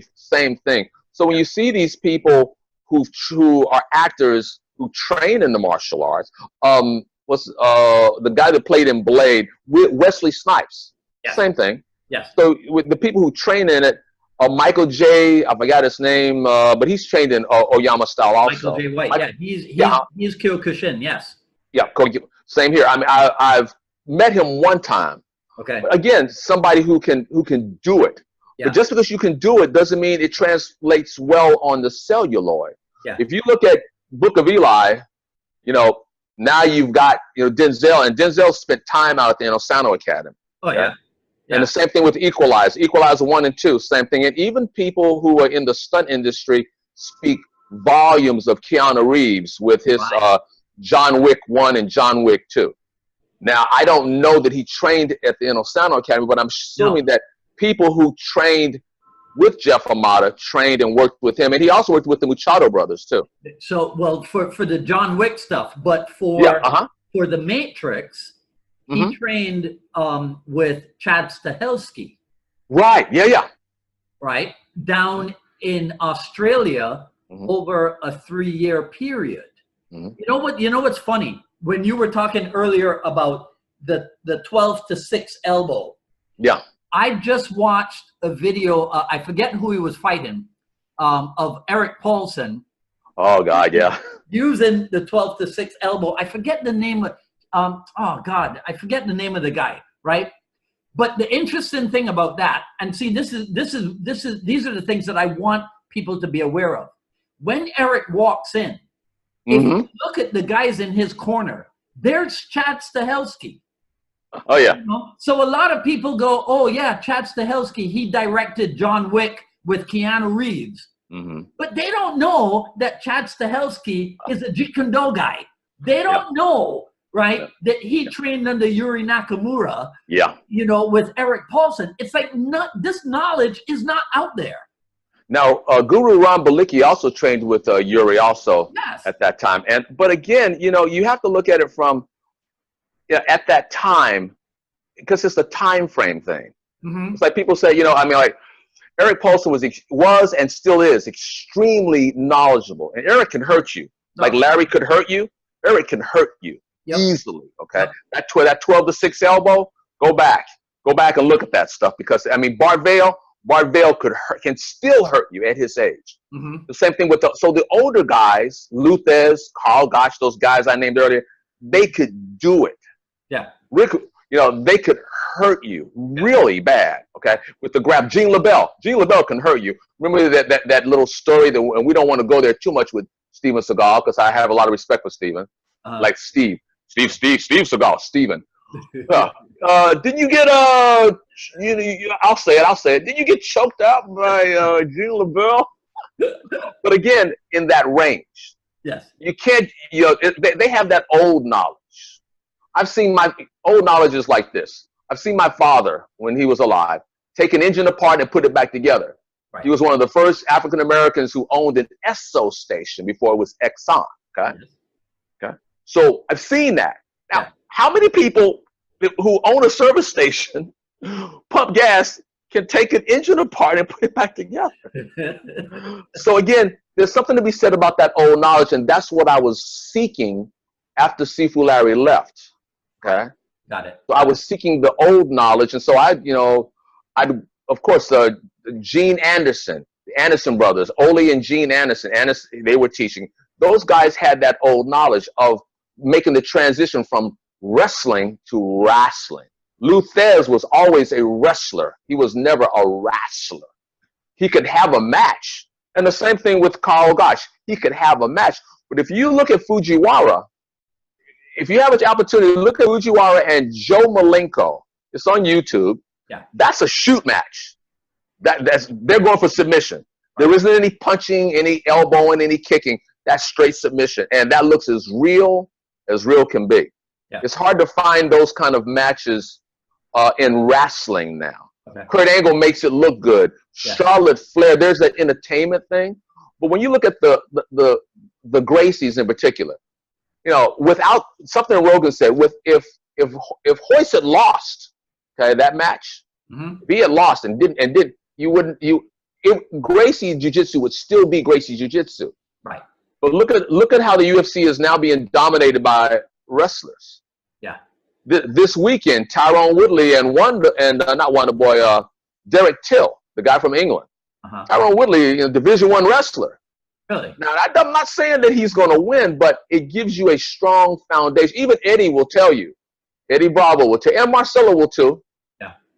thing. So when you see these people who are actors who train in the martial arts, was the guy that played in Blade, Wesley Snipes. Yeah. Same thing. Yes. So with the people who train in it, Michael J. I forgot his name, but he's trained in Oyama style also. Michael J. White. He's Kyokushin. Yes. Yeah. Same here. I mean, I've met him one time. Okay. But again, somebody who can do it. Yeah. But just because you can do it doesn't mean it translates well on the celluloid. Yeah. If you look at Book of Eli, you know, now you've got, you know, Denzel, and Denzel spent time out at the Sano Academy. Oh, yeah. Yeah. And the same thing with Equalizer 1 and 2, same thing. And even people who are in the stunt industry speak volumes of Keanu Reeves with his John Wick 1 and John Wick 2. Now, I don't know that he trained at the Sano Academy, but I'm assuming that people who trained with Jeff Amata trained and worked with him. And he also worked with the Machado brothers, too. So, well, for the John Wick stuff, but for the Matrix, he trained with Chad Stahelski. Right, right, down in Australia over a 3-year period. You know what's funny? When you were talking earlier about the 12 to 6 elbow. Yeah. I just watched a video, I forget who he was fighting, of Eric Paulson. Oh, God, yeah. Using the 12 to 6 elbow. I forget the name of, oh, God, I forget the name of the guy, right? But the interesting thing about that, and see, these are the things that I want people to be aware of. When Eric walks in, if you look at the guys in his corner, there's Chad Stahelski. Oh, yeah. You know? So a lot of people go, oh, yeah, Chad Stahelski, he directed John Wick with Keanu Reeves. But they don't know that Chad Stahelski is a Jeet Kune Do guy. They don't know, right, that he trained under Yuri Nakamura, you know, with Eric Paulson. It's like this knowledge is not out there. Now, Guru Ram Balicki also trained with Yuri also at that time. But again, you know, you have to look at it from, at that time, because it's a time frame thing. It's like people say, you know, I mean, like, Eric Paulson was and still is extremely knowledgeable. And Eric can hurt you. Like Larry could hurt you. Eric can hurt you easily, okay? That 12 to 6 elbow, go back and look at that stuff, because, I mean, Bart Vale can still hurt you at his age. The same thing with the older guys, Luthez, Carl Gotch, those guys I named earlier, they could do it. Yeah. Rick, you know, they could hurt you really bad, okay? With the grab, Gene LaBelle can hurt you. Remember that little story, and we don't want to go there too much with Steven Seagal, because I have a lot of respect for Steven. Like Steve Seagal, Steven. Didn't you get I'll say it. Did you get choked out by Gene LaBelle? But again, in that range. Yes. You can't, you know, they have that old knowledge. I've seen my old knowledge is like this. I've seen my father, when he was alive, take an engine apart and put it back together. Right. He was one of the first African Americans who owned an Esso station before it was Exxon. Okay. Okay. So I've seen that. Now, how many people who own a service station, pump gas, can take an engine apart and put it back together? So again, there's something to be said about that old knowledge, and that's what I was seeking after Sifu Larry left. Okay. Got it. So I was seeking the old knowledge, and so of course, Gene Anderson, the Anderson brothers, Ole and Gene Anderson, they were teaching. Those guys had that old knowledge of making the transition from wrestling to wrestling. Luthez was always a wrestler. He was never a wrestler. He could have a match. And the same thing with Carl Gotch. He could have a match. But if you look at Fujiwara, if you have an opportunity to look at Fujiwara and Joe Malenko, it's on YouTube. Yeah. That's a shoot match. They're going for submission. There isn't any punching, any elbowing, any kicking. That's straight submission. And that looks as real can be. Yeah. It's hard to find those kind of matches in wrestling now. Okay. Kurt Angle makes it look good. Yeah. Charlotte Flair, there's that entertainment thing. But when you look at the Gracies in particular, you know, without something Rogan said, if Hoist had lost, okay, that match, if he had lost and didn't, Gracie Jiu-Jitsu would still be Gracie Jiu-Jitsu. Right. But look at how the UFC is now being dominated by wrestlers. Yeah. This weekend, Tyrone Woodley and Derek Till, the guy from England. Tyrone Woodley, Division I wrestler. Really? Now, I'm not saying that he's going to win, but it gives you a strong foundation. Even Eddie will tell you, Eddie Bravo will tell you, and Marcelo will too,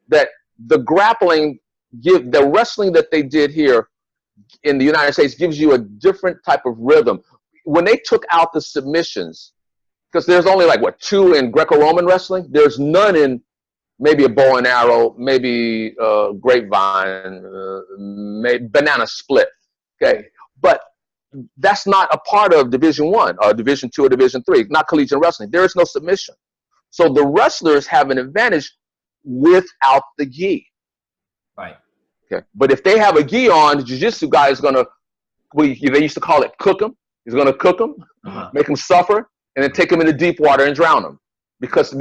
that the grappling, the wrestling that they did here in the United States gives you a different type of rhythm. When they took out the submissions, because there's only like, what, 2 in Greco-Roman wrestling? There's none in maybe a bow and arrow, maybe grapevine, maybe banana split. Okay, but that's not a part of Division I or Division II or Division III, not collegiate wrestling. There is no submission. So the wrestlers have an advantage without the gi. Right. Okay. But if they have a gi on, the jiu-jitsu guy is going to, they used to call it cook them. He's going to cook them, make them suffer, and then take them into deep water and drown them. Because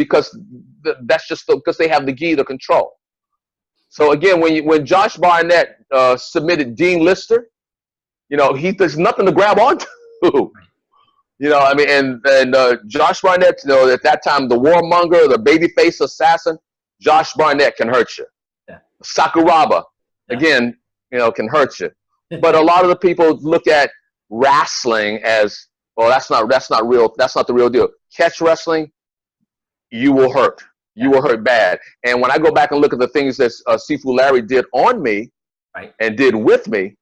that's just because they have the gi to control. So again, when Josh Barnett submitted Dean Lister, you know, there's nothing to grab onto. You know, I mean, and Josh Barnett, you know, at that time, the warmonger, the babyface assassin, Josh Barnett can hurt you. Yeah. Sakuraba, again, you know, can hurt you. But a lot of the people look at wrestling as, well, that's not real. That's not the real deal. Catch wrestling, you will hurt. You will hurt bad. And when I go back and look at the things that Sifu Larry did on me, and did with me,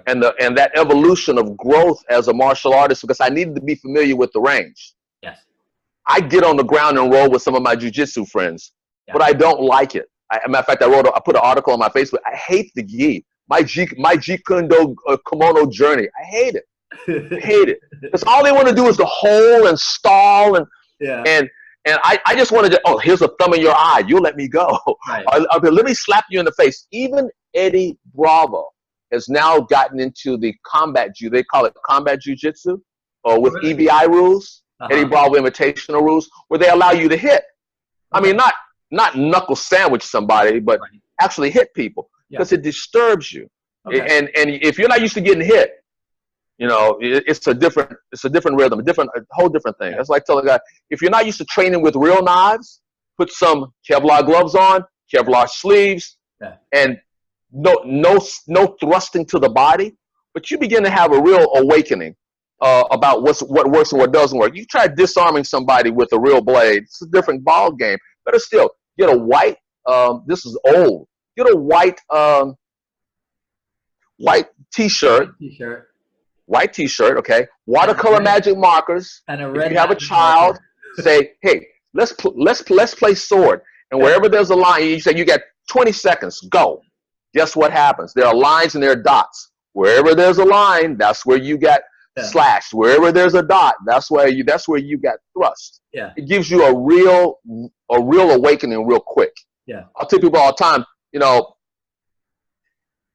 and that evolution of growth as a martial artist, because I needed to be familiar with the range. Yes. I get on the ground and roll with some of my jiu-jitsu friends, but I don't like it. As a matter of fact, I put an article on my Facebook. I hate the gi. My Jeet Kune Do kimono journey. I hate it. I hate it. Because all they want to do is to hold and stall and I just wanted to, oh, here's a thumb in your eye. You let me go. Let me slap you in the face. Even Eddie Bravo has now gotten into the combat they call it combat jiu-jitsu, or with EBI rules, Eddie Bravo invitational rules, where they allow you to hit. I mean, not knuckle sandwich somebody, but actually hit people, because it disturbs you. And if you're not used to getting hit, you know, it's a different rhythm, a whole different thing. That's like telling a guy, if you're not used to training with real knives, put some Kevlar gloves on, Kevlar sleeves, and no thrusting to the body. But you begin to have a real awakening about what works and what doesn't work. You try disarming somebody with a real blade, it's a different ball game. Better still, get a white, this is old, get a white t-shirt. White t-shirt, okay. Watercolor magic markers. And a red. If you have a child, say, hey, let's play sword. And wherever there's a line, you say you got 20 seconds. Go. Guess what happens? There are lines and there are dots. Wherever there's a line, that's where you got slashed. Wherever there's a dot, that's where you got thrust. Yeah. It gives you a real awakening real quick. Yeah. I'll tell people all the time, you know,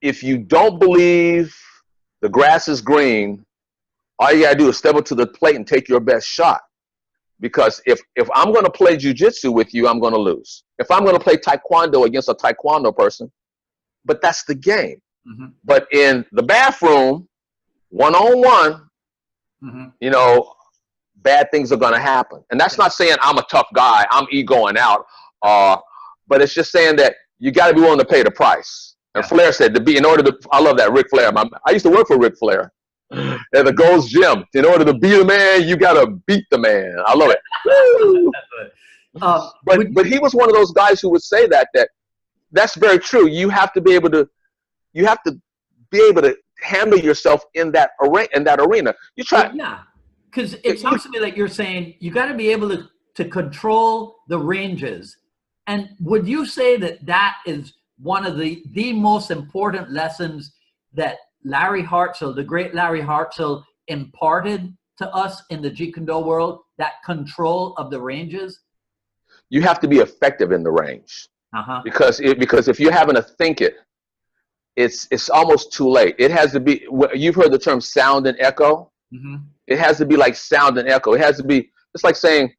if you don't believe the grass is green, all you gotta do is step up to the plate and take your best shot. Because if I'm gonna play jiu-jitsu with you, I'm gonna lose. If I'm gonna play taekwondo against a taekwondo person, but that's the game. But in the bathroom, one-on-one, you know, bad things are gonna happen. And that's not saying I'm a tough guy, I'm egoing out, but it's just saying that you gotta be willing to pay the price. And Flair said, I love that, Ric Flair. I used to work for Ric Flair at the Gold's Gym. In order to be the man, you got to beat the man. I love it. But he was one of those guys who would say that's very true. You have to be able to handle yourself in that arena. You try. Yeah, because it sounds to me like you're saying you got to be able to control the ranges. And would you say that is one of the most important lessons that Larry Hartsell, the great Larry Hartsell, imparted to us in the Jeet Kune Do world, that control of the ranges? You have to be effective in the range. Because if you're having to think it's almost too late. It has to be, you've heard the term sound and echo. It has to be like sound and echo. It has to be, it's like saying,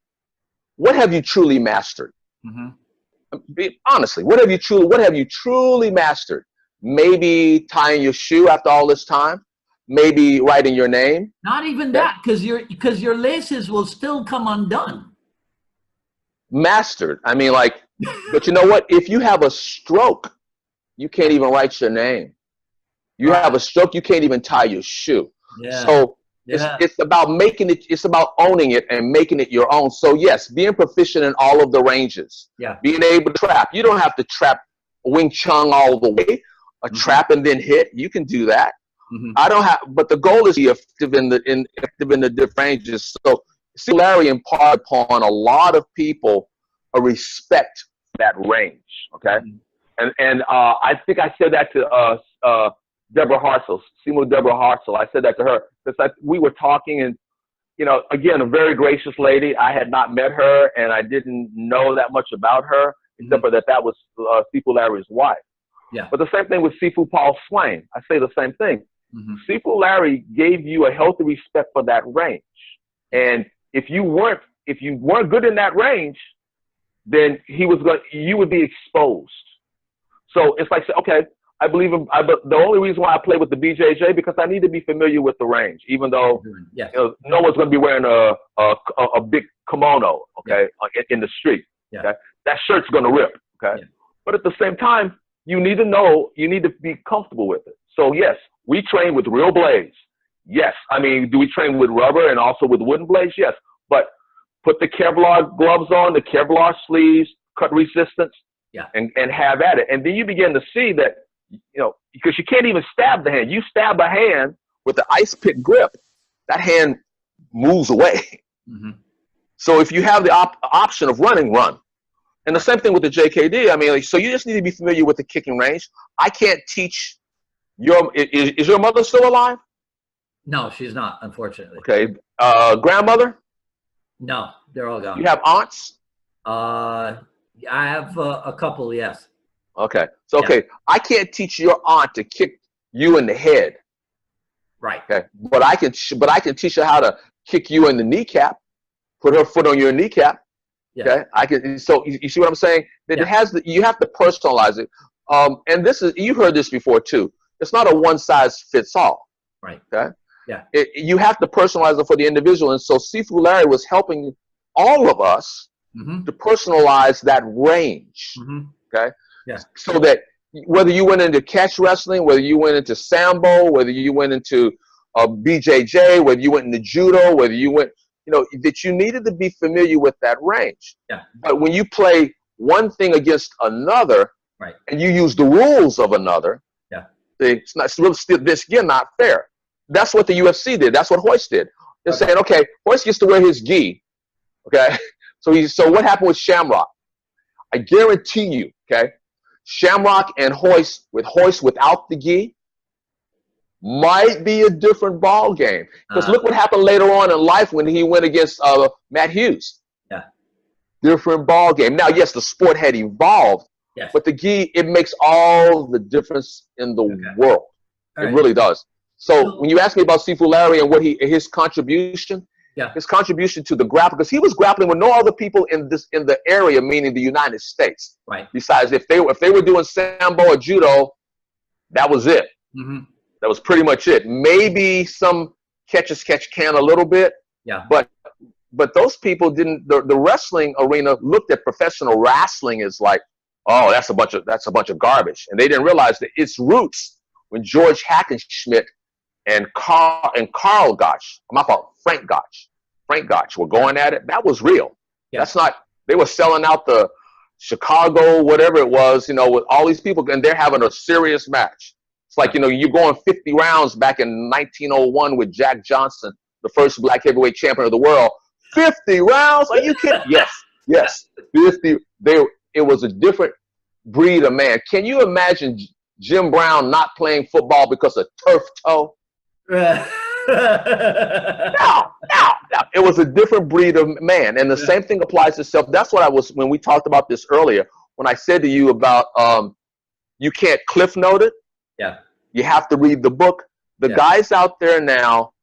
what have you truly mastered? Honestly, what have you truly mastered? Maybe tying your shoe after all this time, maybe writing your name. Not even that, because your laces will still come undone. Mastered. I mean, like, but you know what? If you have a stroke, you can't even write your name. You have a stroke, you can't even tie your shoe. Yeah. So Yeah. it's about making it, it's about owning it and making it your own. So yes, being proficient in all of the ranges, Yeah. being able to trap. You don't have to trap Wing Chun all the way, a trap and then hit. You can do that. I don't have, but the goal is to be effective in the different ranges. So see, Larry imparted upon a lot of people a respect for that range. Okay, and I think I said that to Deborah Hartsell, Seymour Deborah Hartsell. I said that to her because we were talking, and you know, again, a very gracious lady. I had not met her, and I didn't know that much about her, except for that was Sifu Larry's wife. Yeah. But the same thing with Sifu Paul Swain. I say the same thing. Sifu Larry gave you a healthy respect for that range, and if you weren't good in that range, then you would be exposed. So it's like, okay, I believe him. The only reason why I play with the BJJ because I need to be familiar with the range, even though you know, no one's going to be wearing a big kimono, okay, in the street. Okay? That shirt's going to rip, okay. But at the same time, you need to know, you need to be comfortable with it. So yes, we train with real blades. Yes, I mean, do we train with rubber and also with wooden blades? Yes, but put the Kevlar gloves on, the Kevlar sleeves, cut resistance, and have at it. And then you begin to see that, you know, because you can't even stab the hand. You stab a hand with the ice pick grip, that hand moves away. So if you have the option of running, run. And the same thing with the JKD. I mean, like, so you just need to be familiar with the kicking range. I can't teach is your mother still alive? No, she's not, unfortunately. Okay. Grandmother? No, they're all gone. You have aunts? I have a couple, yes. Okay. So, okay, I can't teach your aunt to kick you in the head. Right. Okay. But I can teach her how to kick you in the kneecap, put her foot on your kneecap. Okay. I can. So you see what I'm saying? That it has you have to personalize it. And this is, you've heard this before too. It's not a one size fits all. Right. Okay. Yeah. You have to personalize it for the individual. And so Sifu Larry was helping all of us to personalize that range. Okay. Yeah. So that whether you went into catch wrestling, whether you went into Sambo, whether you went into BJJ, whether you went into judo, whether you went, you know, that you needed to be familiar with that range. Yeah. But when you play one thing against another, and you use the rules of another, it's again not fair. That's what the UFC did. That's what Hoist did. They're saying, okay, Hoist gets to wear his gi. Okay. So what happened with Shamrock? I guarantee you, okay, Shamrock and Hoist without the gi might be a different ball game. Because look what happened later on in life when he went against Matt Hughes. Yeah. Different ball game. Now, yes, the sport had evolved, but the gi, it makes all the difference in the world. It really does. So when you ask me about Sifu Larry and what his contribution, his contribution to the grappling, because he was grappling with no other people in the area, meaning the United States. Right. Besides, if they were doing Sambo or Judo, that was it. That was pretty much it. Maybe some catch can a little bit. Yeah. But those people didn't. The wrestling arena looked at professional wrestling as like, oh, that's a bunch of garbage, and they didn't realize that its roots when George Hackenschmidt and Carl Gotch, my fault, Frank Gotch were going at it. That was real. That's not. They were selling out the Chicago, whatever it was, you know, with all these people, and they're having a serious match. It's like, you know, you're going 50 rounds back in 1901 with Jack Johnson, the first black heavyweight champion of the world. 50 rounds? Are you kidding? Yes. 50. It was a different breed of man. Can you imagine Jim Brown not playing football because of turf toe? No. It was a different breed of man. And the same thing applies to self. That's what when we talked about this earlier, when I said to you about you can't cliff note it. Yeah. You have to read the book. The guys out there now,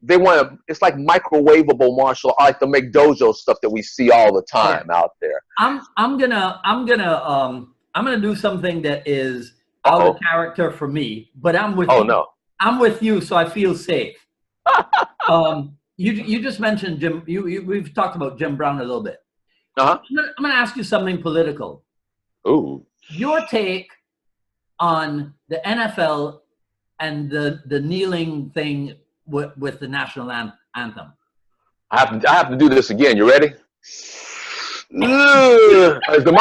they want to, it's like microwavable martial art, like the McDojo stuff that we see all the time out there. I'm gonna do something that is out of character for me, but I'm with you. No. I'm with you, so I feel safe. You just mentioned Jim. We've talked about Jim Brown a little bit. I'm gonna ask you something political. Ooh. Your take on the NFL and the kneeling thing with the national anthem. I have to do this again. You ready? As the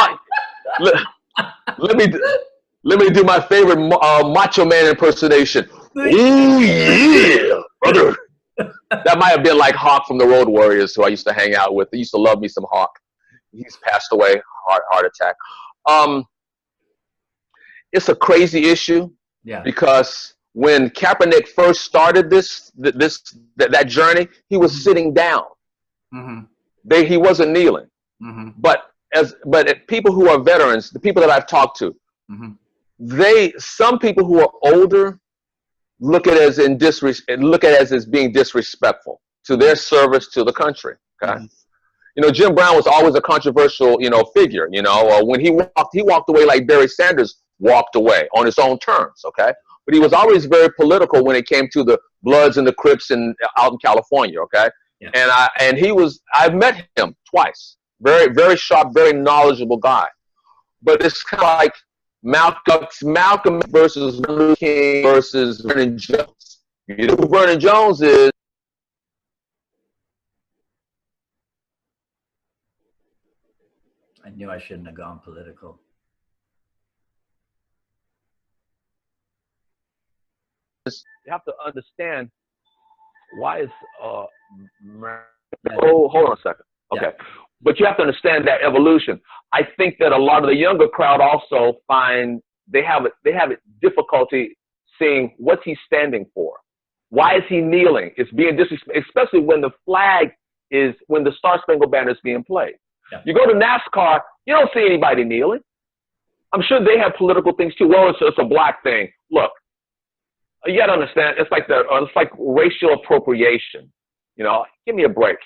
let me do my favorite Macho Man impersonation. Ooh yeah, brother. That might have been like Hawk from the Road Warriors, who I used to hang out with. They used to love me some Hawk. He's passed away, heart attack. It's a crazy issue, because when Kaepernick first started that journey, he was sitting down. He wasn't kneeling. But people who are veterans, the people that I've talked to, some people who are older look at it as being disrespectful to their service to the country. Okay. You know, Jim Brown was always a controversial, figure. When he walked away like Barry Sanders walked away on his own terms. Okay. But he was always very political when it came to the Bloods and the Crips out in California. Okay. Yeah. And I've met him twice. Very, very sharp, very knowledgeable guy. But it's kind of like Malcolm versus Luther King versus Vernon Jones. You know who Vernon Jones is? I knew I shouldn't have gone political. You have to understand why is hold on a second. Okay. Yeah. But you have to understand that evolution. I think that a lot of the younger crowd also find they have difficulty seeing what's he standing for. Why is he kneeling? It's being disrespectful, especially when the Star Spangled Banner is being played. Yeah. You go to NASCAR, you don't see anybody kneeling. I'm sure they have political things too. Well, it's a black thing. Look, you got to understand. It's like racial appropriation. Give me a break.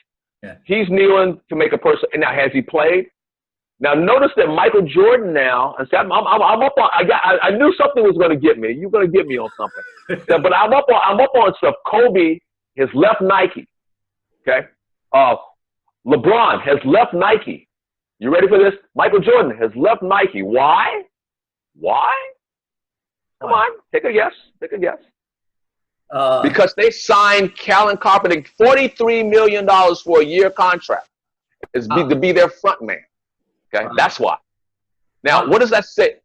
Yeah. He's kneeling to make a person. And now, has he played? Now, notice that Michael Jordan now. And I'm up on. I knew something was going to get me. You're going to get me on something. But I'm up on stuff. Kobe has left Nike. Okay. LeBron has left Nike. You ready for this? Michael Jordan has left Nike. Why? Come on, take a guess. Because they signed Colin Kaepernick $43 million for a year contract to be their front man. Okay, that's why. Now, what does that say?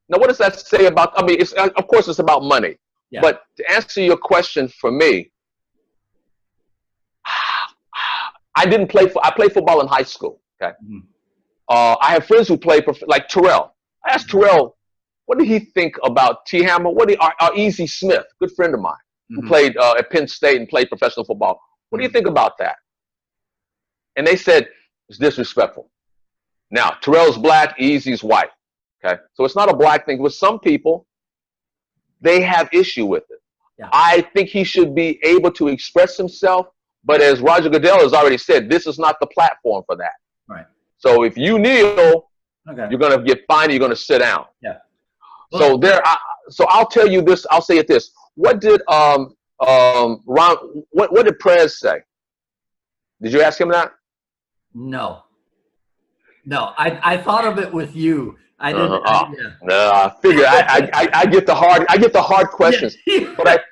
About? I mean, of course it's about money. Yeah. But to answer your question for me, I played football in high school. Okay, I have friends who play like Terrell. I asked Terrell, what did he think about T. Hammer? Our Easy Smith, good friend of mine, who played at Penn State and played professional football. What do you think about that? And they said, it's disrespectful. Now, Terrell's black, Easy's white. Okay, so it's not a black thing. With some people, they have issue with it. Yeah. I think he should be able to express himself, but as Roger Goodell has already said, this is not the platform for that. Right. So if you kneel, you're going to get fined. You're going to sit down. Yeah. Well, so I'll tell you this. I'll say it this. What did what did Prez say? Did you ask him that? No. I thought of it with you. I didn't. No, I figure I get the hard questions. But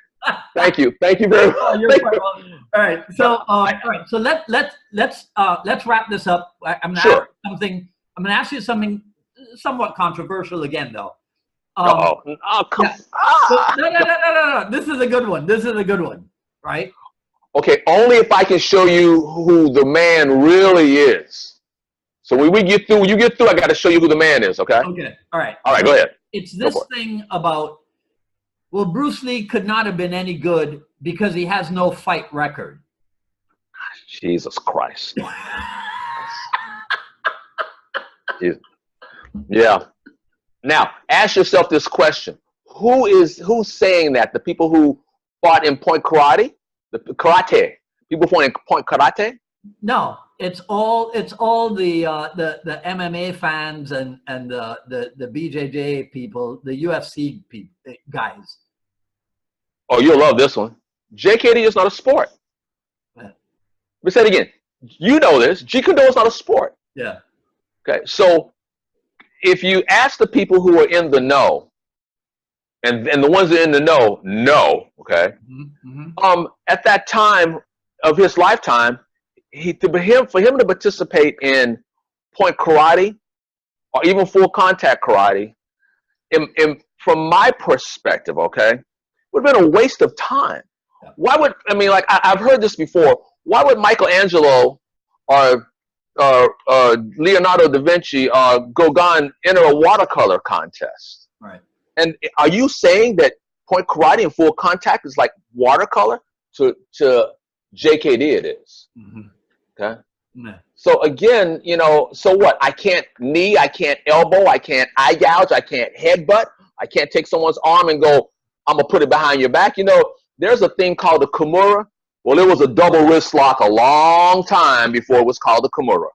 thank you very much. Oh, you're quite welcome. All right. So all right. So let's wrap this up. I'm going to ask you something somewhat controversial again, though. No. This is a good one. Right? Okay. Only if I can show you who the man really is. So when you get through, I got to show you who the man is. Okay. Okay. All right. Go ahead. It's this thing about, well, Bruce Lee could not have been any good because he has no fight record. Jesus Christ. Yeah. Now, ask yourself this question. Who's saying that? The people who fought in point karate? The karate? People fought in point karate? No, it's all the MMA fans and the BJJ people, the UFC guys. Oh, you'll love this one. JKD is not a sport. Yeah. Let me say it again. You know this. Jeet Kune Do is not a sport. Yeah. Okay. So if you ask the people who are in the know, and the ones that are in the know, know. Okay. At that time of his lifetime, for him to participate in point karate or even full contact karate, from my perspective, okay, would have been a waste of time. Why would, I mean, like I've heard this before. Why would Michelangelo or Leonardo da Vinci or Gauguin enter a watercolor contest? Right. And are you saying that point karate and full contact is like watercolor? To JKD it is. Okay. Yeah. So again, you know, so what? I can't knee, I can't elbow, I can't eye gouge, I can't headbutt, I can't take someone's arm and go, I'm gonna put it behind your back. You know, there's a thing called the Kimura. Well, it was a double wrist lock a long time before it was called the Kimura.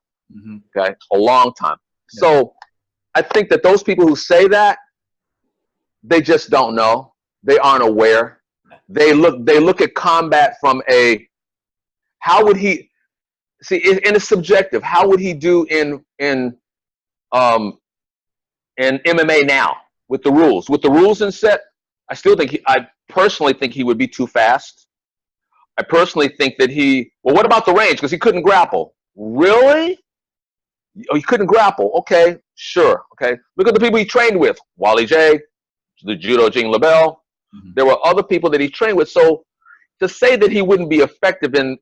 Okay, a long time. Yeah. So I think that those people who say that, they just don't know. They aren't aware. They look at combat from a, how would he see, and it's subjective. How would he do in MMA now with the rules? With the rules in set, I personally think he would be too fast. I personally think that well, what about the range? Because he couldn't grapple. Really? Oh, he couldn't grapple. Okay, sure. Okay. Look at the people he trained with. Wally J, the Judo Jean LaBelle. There were other people that he trained with. So to say that he wouldn't be effective in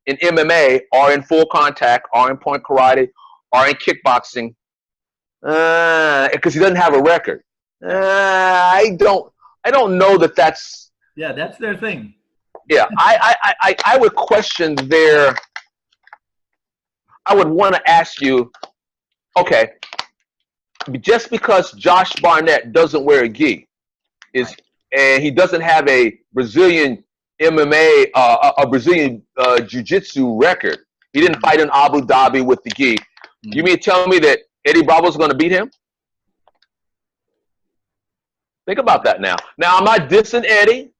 MMA or in full contact or in point karate or in kickboxing, because he doesn't have a record, I don't know that that's. Yeah, that's their thing. Yeah, I would question their. I would want to ask you, okay, just because Josh Barnett doesn't wear a gi, and he doesn't have a Brazilian MMA, a Brazilian jiu-jitsu record. He didn't fight in Abu Dhabi with the gi. You mean to tell me that Eddie Bravo's going to beat him? Think about that now. Now, I'm not dissing Eddie,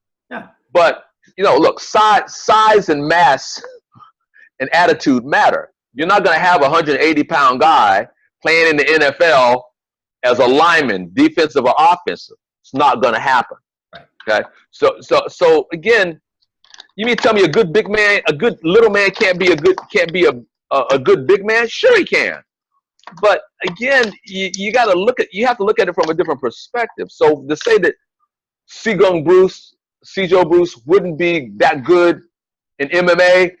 but, you know, look, size and mass and attitude matter. You're not going to have a 180-pound guy playing in the NFL as a lineman, defensive or offensive. It's not going to happen. Okay, so again, you mean to tell me a good big man, a good little man can't be a good big man? Sure he can, but again, you got to you have to look at it from a different perspective. So to say that Sejo Bruce wouldn't be that good in MMA,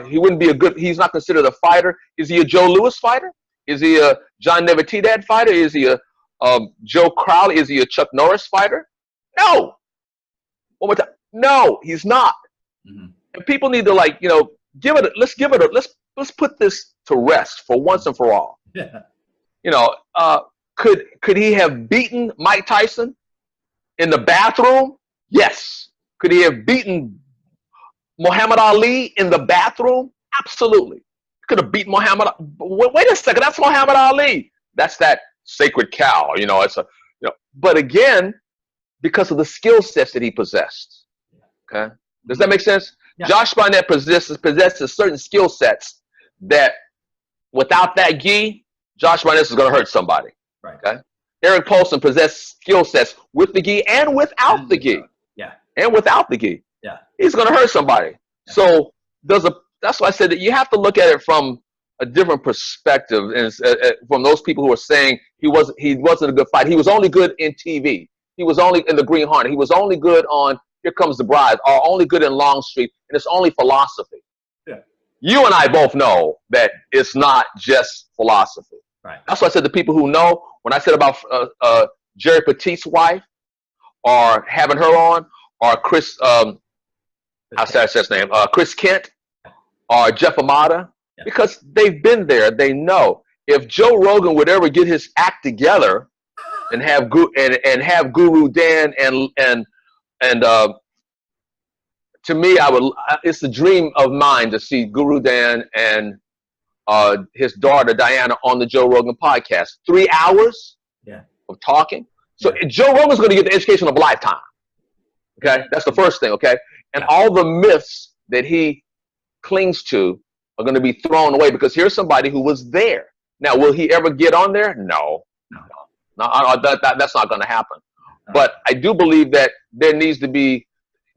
he wouldn't be he's not considered a fighter. Is he a Joe Louis fighter? Is he a John Namajunas fighter? Is he a Joe Crowley? Is he a Chuck Norris fighter? No. One more time. No, he's not. And people need to, like, you know, let's put this to rest for once and for all. Yeah. You know, could he have beaten Mike Tyson in the bathroom? Yes. Could he have beaten Muhammad Ali in the bathroom? Absolutely. Could have beaten Muhammad. Wait a second, that's Muhammad Ali. That's that sacred cow. You know, but again, because of the skill sets that he possessed. Okay, does that make sense? Yeah. Josh Barnett possesses certain skill sets that without that gi, Josh Barnett is going to hurt somebody. Right. Okay. Eric Paulson possesses skill sets with the gi and without the gi. Yeah. And without the gi. Yeah. He's going to hurt somebody. Yeah. So that's why I said that you have to look at it from a different perspective, and from those people who are saying he wasn't a good fighter. He was only good in TV. He was only in the Green Hornet. He was only good on Here Comes the Bride, or only good in Longstreet, and it's only philosophy. Yeah. You and I both know that it's not just philosophy. Right. That's why I said to people who know, when I said about Jerry Petit's wife, or having her on, or Chris, I'll say his name, Chris Kent, or Jeff Amata, because they've been there. They know. If Joe Rogan would ever get his act together and have Guru Dan and to me, it's a dream of mine to see Guru Dan and his daughter Diana on the Joe Rogan podcast. 3 hours of talking. So Joe Rogan's going to get the education of a lifetime. Okay, that's the first thing. Okay, and all the myths that he clings to are going to be thrown away, because here's somebody who was there. Now, will he ever get on there? No. That's not going to happen. But I do believe that there needs to be,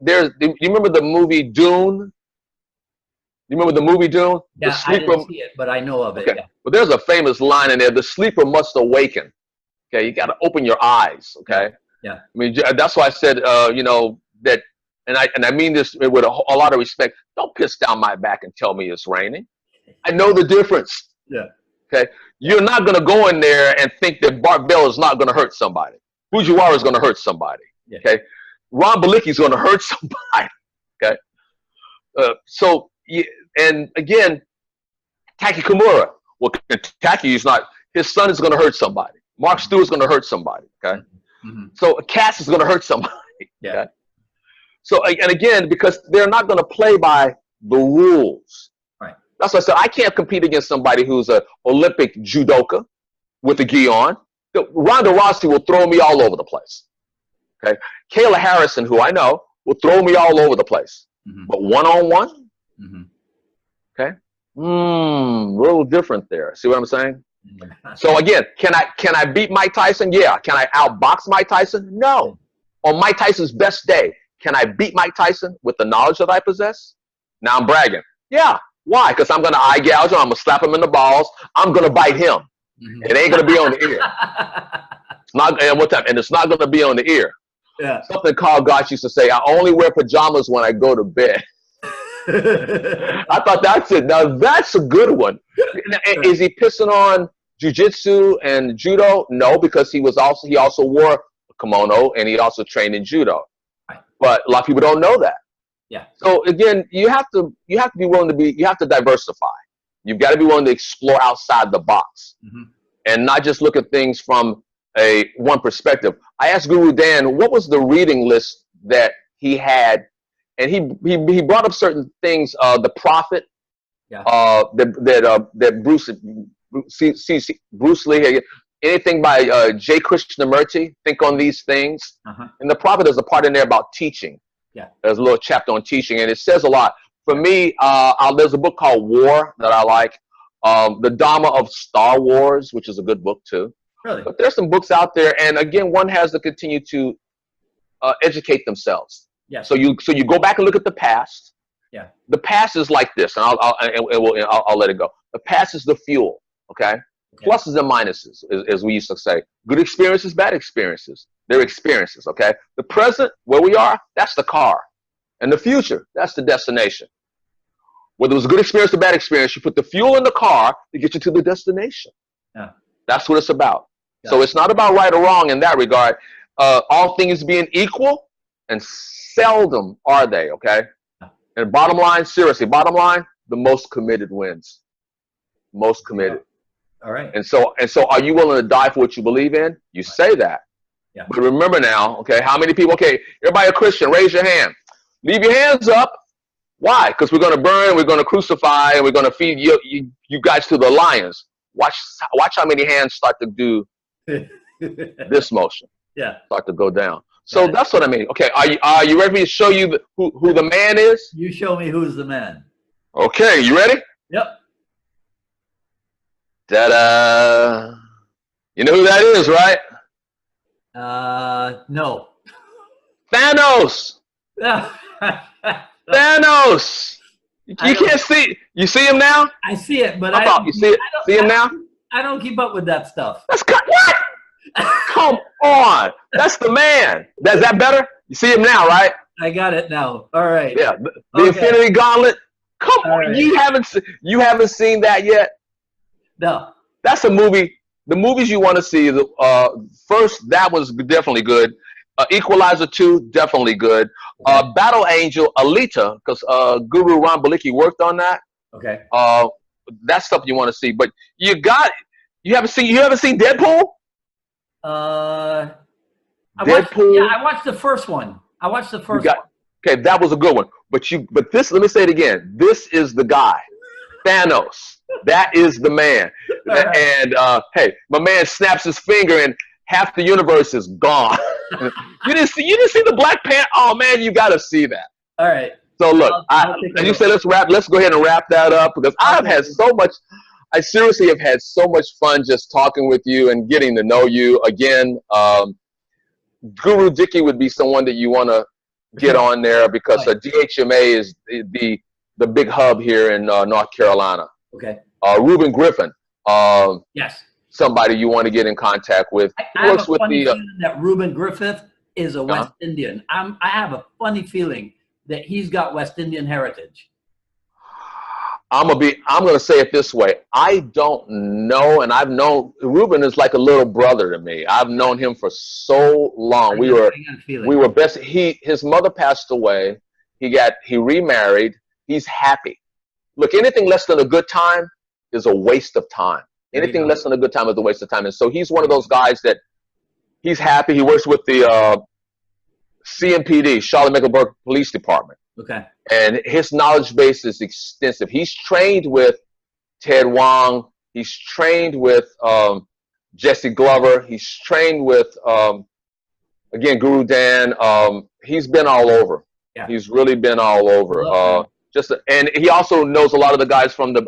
you remember the movie Dune? You remember the movie Dune? Yeah, I didn't see it, but I know of it. Okay. Yeah. But there's a famous line in there, the sleeper must awaken. Okay, you got to open your eyes, okay? Yeah. I mean, that's why I said, you know, that, and I mean this with a lot of respect, don't piss down my back and tell me it's raining. I know the difference. Yeah. Okay? You're not going to go in there and think that Bart Bell is not going to hurt somebody. Fujiwara is going to hurt somebody. Yeah. Okay? Ron Balicki is going to hurt somebody. Okay? So, and again, Taki Kimura. Well, Taki is not, his son is going to hurt somebody. Mark Stewart's going to hurt somebody. Okay? Mm-hmm. So Cass is going to hurt somebody. Yeah. Okay? So, and again, because they're not going to play by the rules. Right. That's why I said I can't compete against somebody who's an Olympic judoka with a gi on. Ronda Rousey will throw me all over the place. Okay. Kayla Harrison, who I know, will throw me all over the place. Mm-hmm. But one-on-one, mm-hmm. okay, a little different there. See what I'm saying? Mm-hmm. So again, can I beat Mike Tyson? Yeah. Can I outbox Mike Tyson? No. On Mike Tyson's best day, can I beat Mike Tyson with the knowledge that I possess? Now I'm bragging. Yeah. Why? Because I'm going to eye gouge him. I'm going to slap him in the balls. I'm going to bite him. Mm-hmm. It ain't going to be on the ear. It's not, and it's not going to be on the ear. Yeah. Something Carl Gotch used to say, I only wear pajamas when I go to bed. I thought that's it. Now that's a good one. Is he pissing on jiu-jitsu and judo? No, because he also wore a kimono and he also trained in judo. Right. But a lot of people don't know that. Yeah. So again, you have to be willing to you have to diversify. You've got to be willing to explore outside the box, mm-hmm. and not just look at things from one perspective. I asked Guru Dan what was the reading list that he had, and he brought up certain things. The Prophet, yeah. That Bruce Lee, anything by J. Krishnamurti. Think on these things, uh-huh. And the Prophet is a part in there about teaching. Yeah, there's a little chapter on teaching, and it says a lot. For me, there's a book called War that I like. The Dharma of Star Wars, which is a good book too. Really? But there's some books out there, and again, one has to continue to educate themselves. Yeah. So you go back and look at the past. Yeah. The past is like this, and I'll let it go. The past is the fuel. Okay. Pluses and minuses, as we used to say. Good experiences, bad experiences. They're experiences, okay? The present, where we are, that's the car. And the future, that's the destination. Whether it was a good experience or bad experience, you put the fuel in the car to get you to the destination. Yeah. That's what it's about. Yeah. So it's not about right or wrong in that regard. All things being equal, and seldom are they, okay? Yeah. And bottom line, seriously, bottom line, the most committed wins. Most committed. Yeah. All right. And so are you willing to die for what you believe in? You say that. Yeah. But remember now, okay, how many people, okay, everybody a Christian, raise your hand. Leave your hands up. Why? Because we're going to burn, we're going to crucify, and we're going to feed you guys to the lions. Watch how many hands start to do this motion. Yeah. Start to go down. So that's what I mean. Okay, are you ready to show you who the man is? You show me who's the man. Okay, you ready? Yep. Ta-da! You know who that is, right? No. Thanos! Thanos! You can't see. You see him now? I see it, but you see it? See him now? I don't keep up with that stuff. What? Come on! That's the man. Is that better? You see him now, right? I got it now. All right. Yeah. The Infinity Gauntlet. Come on! Right. You haven't seen that yet? No. That's a movie. The movies you want to see, first, that was definitely good. Equalizer 2, definitely good. Okay. Battle Angel, Alita, because Guru Ron Balicki worked on that. Okay. That's stuff you want to see. But you haven't seen Deadpool? Deadpool. I watched the first one. Okay, that was a good one. But let me say it again. This is the guy. Thanos. That is the man. Right. And hey, my man snaps his finger and half the universe is gone. You didn't see the Black Panther? Oh man, you gotta see that. All right. So look, as you said, let's go ahead and wrap that up, because I seriously have had so much fun just talking with you and getting to know you again. Guru Dicky would be someone that you want to get on there because DHMA is the big hub here in North Carolina. Okay. Reuben Griffin. Yes. Somebody you want to get in contact with. I have a funny feeling that Reuben Griffith is a West Indian. I have a funny feeling that he's got West Indian heritage. I'm gonna say it this way. I don't know, and I've known Reuben is like a little brother to me. I've known him for so long. We were best. His mother passed away. He remarried. He's happy. Look, anything less than a good time is a waste of time. Anything less than a good time is a waste of time. And so he's one of those guys that he's happy. He works with the CMPD, Charlotte-Mecklenburg Police Department. Okay. And his knowledge base is extensive. He's trained with Ted Wong. He's trained with Jesse Glover. He's trained with, again, Guru Dan. He's been all over. Yeah. He's really been all over. And he also knows a lot of the guys from the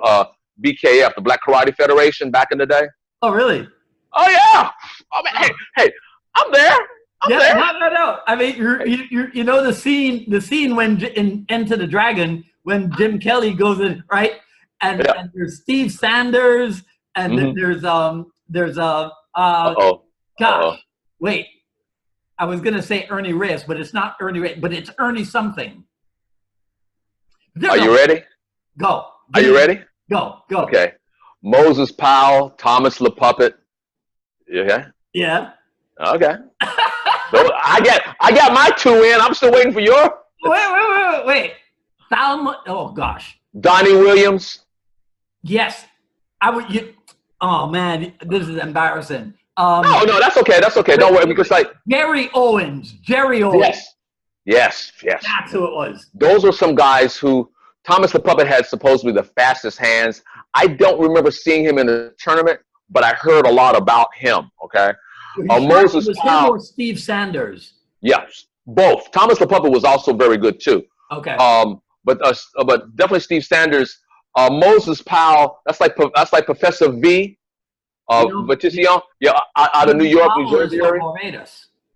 BKF, the Black Karate Federation, back in the day. Oh, really? Oh, yeah. Oh, man. Hey, I'm there. No. I mean, you know the scene when in Enter the Dragon when Jim Kelly goes in, right? And there's Steve Sanders, and then there's wait, I was gonna say Ernie Reyes, but it's not Ernie Reyes, but it's Ernie something. Are you ready? Go. Are you ready? Go. Okay. Moses Powell, Thomas LePuppet. Yeah. Yeah. Okay. So I got my two in. I'm still waiting for your. Wait. Thalma. Oh gosh. Donnie Williams. Yes. Oh man, this is embarrassing. No, that's okay. That's okay. Don't worry, because Jerry Owens. Yes. That's who it was. Those were some guys who Thomas the Puppet had supposedly the fastest hands. I don't remember seeing him in a tournament, but I heard a lot about him. Okay. Moses Powell or Steve Sanders. Yes, both. Thomas the Puppet was also very good too. Okay. But definitely Steve Sanders. Moses Powell. That's like Professor V. Vatision. Yeah, out of New York, New Jersey area.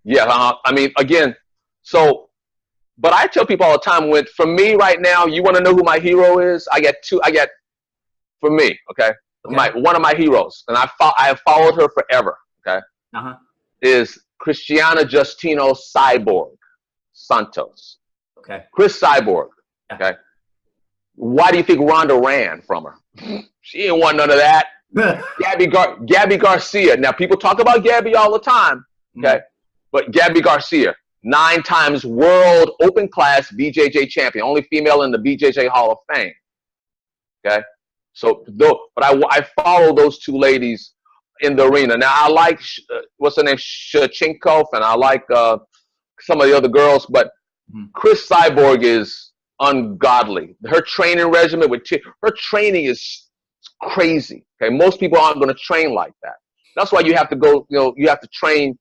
Yeah. I mean, again, so. But I tell people all the time, for me right now, you want to know who my hero is? For me, okay? One of my heroes, and I have followed her forever, okay? Is Cristiana Justino Cyborg Santos. Okay. Chris Cyborg, okay? Why do you think Rhonda ran from her? She didn't want none of that. Gabby Garcia. Now, people talk about Gabby all the time, okay? But Gabby Garcia. 9 times world open class BJJ champion, only female in the BJJ Hall of Fame. Okay, so but I follow those two ladies in the arena. Now I like what's her name, Shachinkov, and I like some of the other girls, but Chris Cyborg is ungodly. Her training regimen her training is crazy. Okay, most people aren't going to train like that. That's why you have to go. You have to train.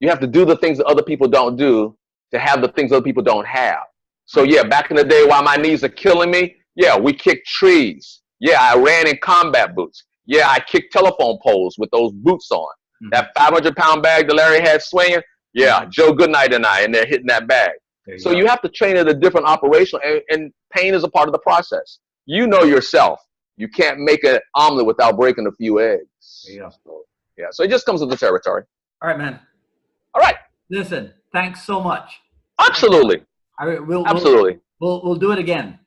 You have to do the things that other people don't do to have the things other people don't have. So yeah, back in the day while my knees are killing me, yeah, we kicked trees. Yeah, I ran in combat boots. Yeah, I kicked telephone poles with those boots on. That 500-pound bag that Larry had swinging, yeah, Joe Goodnight and they're hitting that bag. So you have to train at a different operation, and pain is a part of the process. You know yourself. You can't make an omelet without breaking a few eggs. Yeah. So it just comes with the territory. All right, man. All right. Listen, thanks so much. Absolutely. Absolutely. We'll do it again.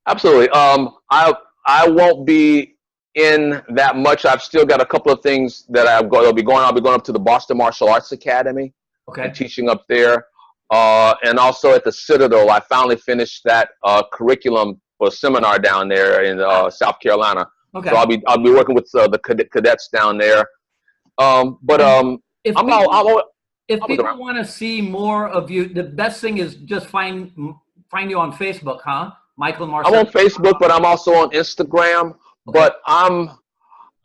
Absolutely. I won't be in that much. I've still got a couple of things that I'll be going up to the Boston Martial Arts Academy. Okay. And teaching up there. And also at the Citadel, I finally finished that curriculum for a seminar down there in South Carolina. Okay. So I'll be working with the cadets down there. If people want to see more of you, the best thing is just find you on Facebook, huh? Michael Marcellus. I'm on Facebook, but I'm also on Instagram. Okay. But I'm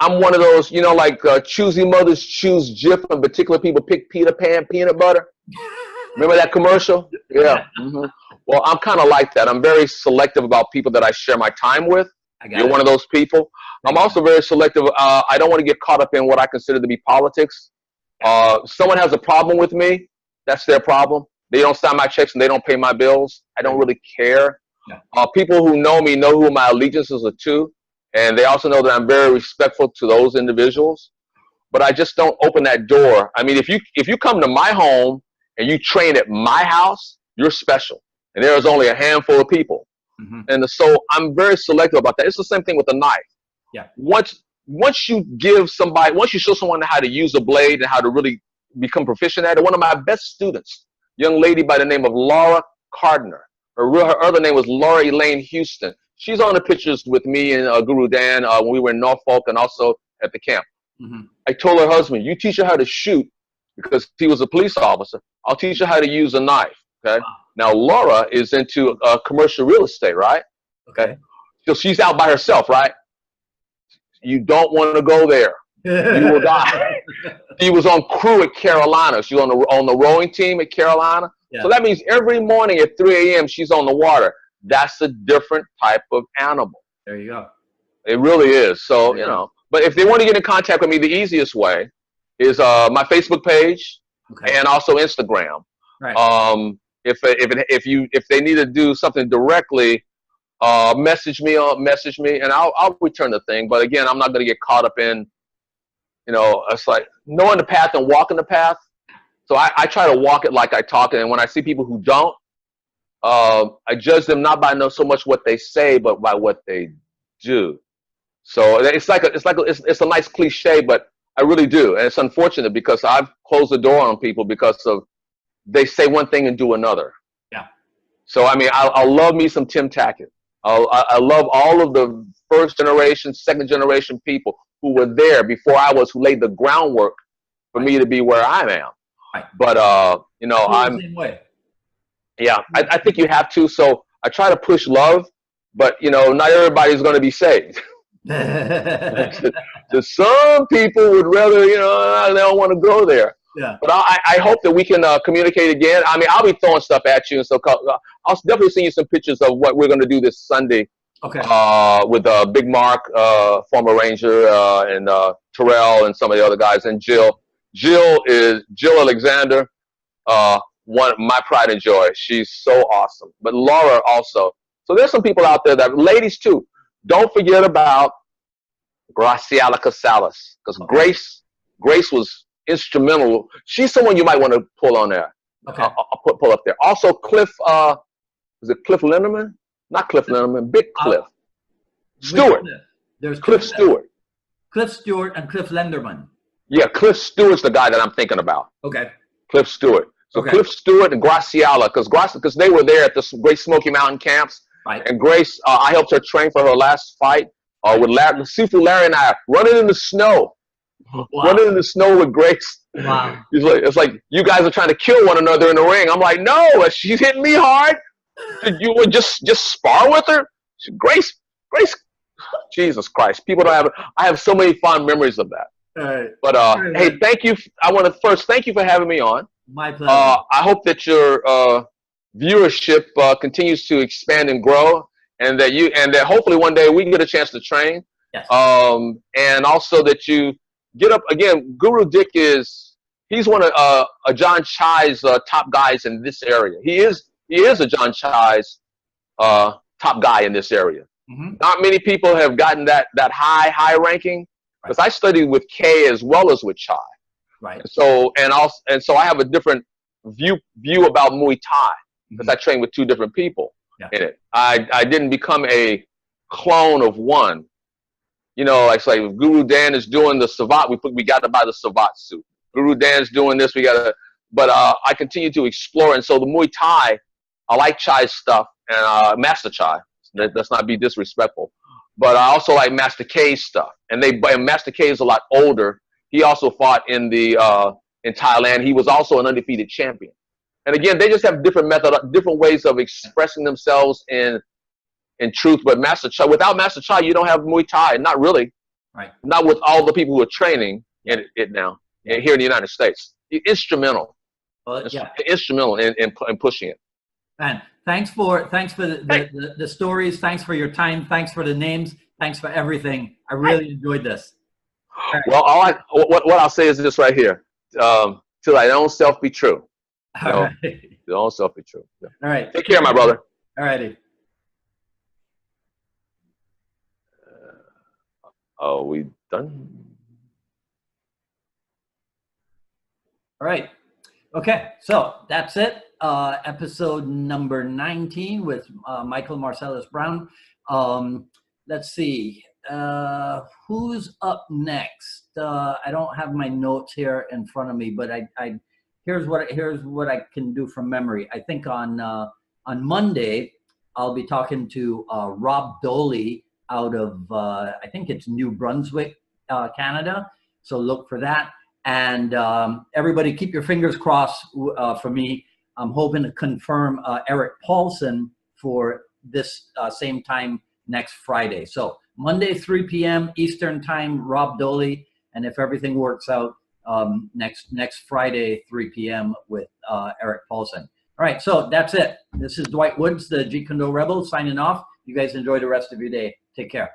one of those, like choosy mothers choose Jif, and particular people pick Peter Pan peanut butter. Remember that commercial? Yeah. Well, I'm kind of like that. I'm very selective about people that I share my time with. You're one of those people. I'm also very selective. I don't want to get caught up in what I consider to be politics. Someone has a problem with me, that's their problem. They don't sign my checks and they don't pay my bills. I don't really care. Yeah. People who know me know who my allegiances are to, and they also know that I'm very respectful to those individuals. But I just don't open that door. I mean, if you come to my home and you train at my house, you're special. And there's only a handful of people. Mm-hmm. And so I'm very selective about that. It's the same thing with a knife. Yeah. Once you show someone how to use a blade and how to really become proficient at it, one of my best students, young lady by the name of Laura Cardner, her other name was Laura Elaine Houston. She's on the pictures with me and Guru Dan when we were in Norfolk and also at the camp. Mm-hmm. I told her husband, you teach her how to shoot because he was a police officer. I'll teach her how to use a knife. Okay. Wow. Now, Laura is into commercial real estate, right? Okay. So she's out by herself, right? You don't want to go there. You will die. She was on crew at Carolina. She was on the rowing team at Carolina. Yeah. So that means every morning at 3 a.m. she's on the water. That's a different type of animal. There you go. It really is. So, you know, but if they want to get in contact with me, the easiest way is my Facebook page and also Instagram. Right. If they need to do something directly, message me and I'll return the thing. But again, I'm not going to get caught up in, you know, it's like knowing the path and walking the path. So I try to walk it like I talk it. And when I see people who don't, I judge them not by so much what they say, but by what they do. So it's a nice cliche, but I really do. And it's unfortunate because I've closed the door on people because of they say one thing and do another. Yeah. So, I mean, I love me some Tim Tackett. I love all of the first generation, second generation people who were there before I was, who laid the groundwork for me to be where I am. Right. But, you know, I'm the same way. Yeah, I think you have to. So I try to push love, but, you know, not everybody's going to be saved. So some people would rather, you know, they don't want to go there. Yeah. But I hope that we can communicate again. I mean, I'll be throwing stuff at you, and so I'll definitely send you some pictures of what we're going to do this Sunday. Okay. With Big Mark, former Ranger, and Terrell, and some of the other guys, and Jill. Jill Alexander, my pride and joy. She's so awesome. But Laura also. So there's some people out there that, ladies too. Don't forget about Graciela Casales, because Grace was instrumental. She's someone you might want to pull on there. Okay. I'll pull up there. Also, Cliff, is it Cliff Linderman? Not Cliff Linderman, Big Cliff. Stewart. There's Cliff Stewart. Cliff Stewart and Cliff Linderman. Yeah, Cliff Stewart's the guy that I'm thinking about. Okay. Cliff Stewart. So Cliff Stewart and Graciela, because they were there at the Great Smoky Mountain camps. Right. And Grace, I helped her train for her last fight with Larry, Seafood Larry and I running in the snow. Wow. Running in the snow with Grace. Wow. It's like you guys are trying to kill one another in the ring. I'm like, no, she's hitting me hard. You would just spar with her? Grace, Jesus Christ. People don't have, I have so many fond memories of that. All right. But hey, thank you. I want to first thank you for having me on. My pleasure. I hope that your viewership continues to expand and grow, and that hopefully one day we can get a chance to train. Yes. And also that you get up again. Guru Dick he's one of John Chai's top guys in this area. He is a John Chai's top guy in this area. Mm-hmm. Not many people have gotten that high ranking, because I studied with Kay as well as with Chai. Right. So I have a different view about Muay Thai, because I train with two different people in it. I didn't become a clone of one. You know, like Guru Dan is doing the Savat, we got to buy the Savat suit. Guru Dan's doing this, but I continue to explore. And so the Muay Thai, I like Chai's stuff, and Master Chai. Let's not be disrespectful. But I also like Master K's stuff. And Master K is a lot older. He also fought in Thailand. He was also an undefeated champion. And again, they just have different ways of expressing themselves in truth. But without Master Chai, you don't have Muay Thai. Not really. Right. Not with all the people who are training in it now here in the United States. Instrumental. Instrumental in pushing it. Man, thanks for the stories. Thanks for your time. Thanks for the names. Thanks for everything. I really enjoyed this. Right. Well, what I'll say is this right here. till thine own self be true. All right. Your own self be true. Yeah. All right. Take care, my brother. All righty. Are we done? All right. Okay. So that's it. Episode number 19 with Michael Marcellus Brown. Let's see. Who's up next? I don't have my notes here in front of me, but here's what I can do from memory. I think on Monday I'll be talking to Rob Doley out of I think it's New Brunswick, Canada. So look for that. And everybody, keep your fingers crossed for me. I'm hoping to confirm Eric Paulson for this same time next Friday. So Monday, 3 p.m. Eastern Time, Rob Doley. And if everything works out, next Friday, 3 p.m. with Eric Paulson. All right, so that's it. This is Dwight Woods, the Jeet Kune Do Rebel, signing off. You guys enjoy the rest of your day. Take care.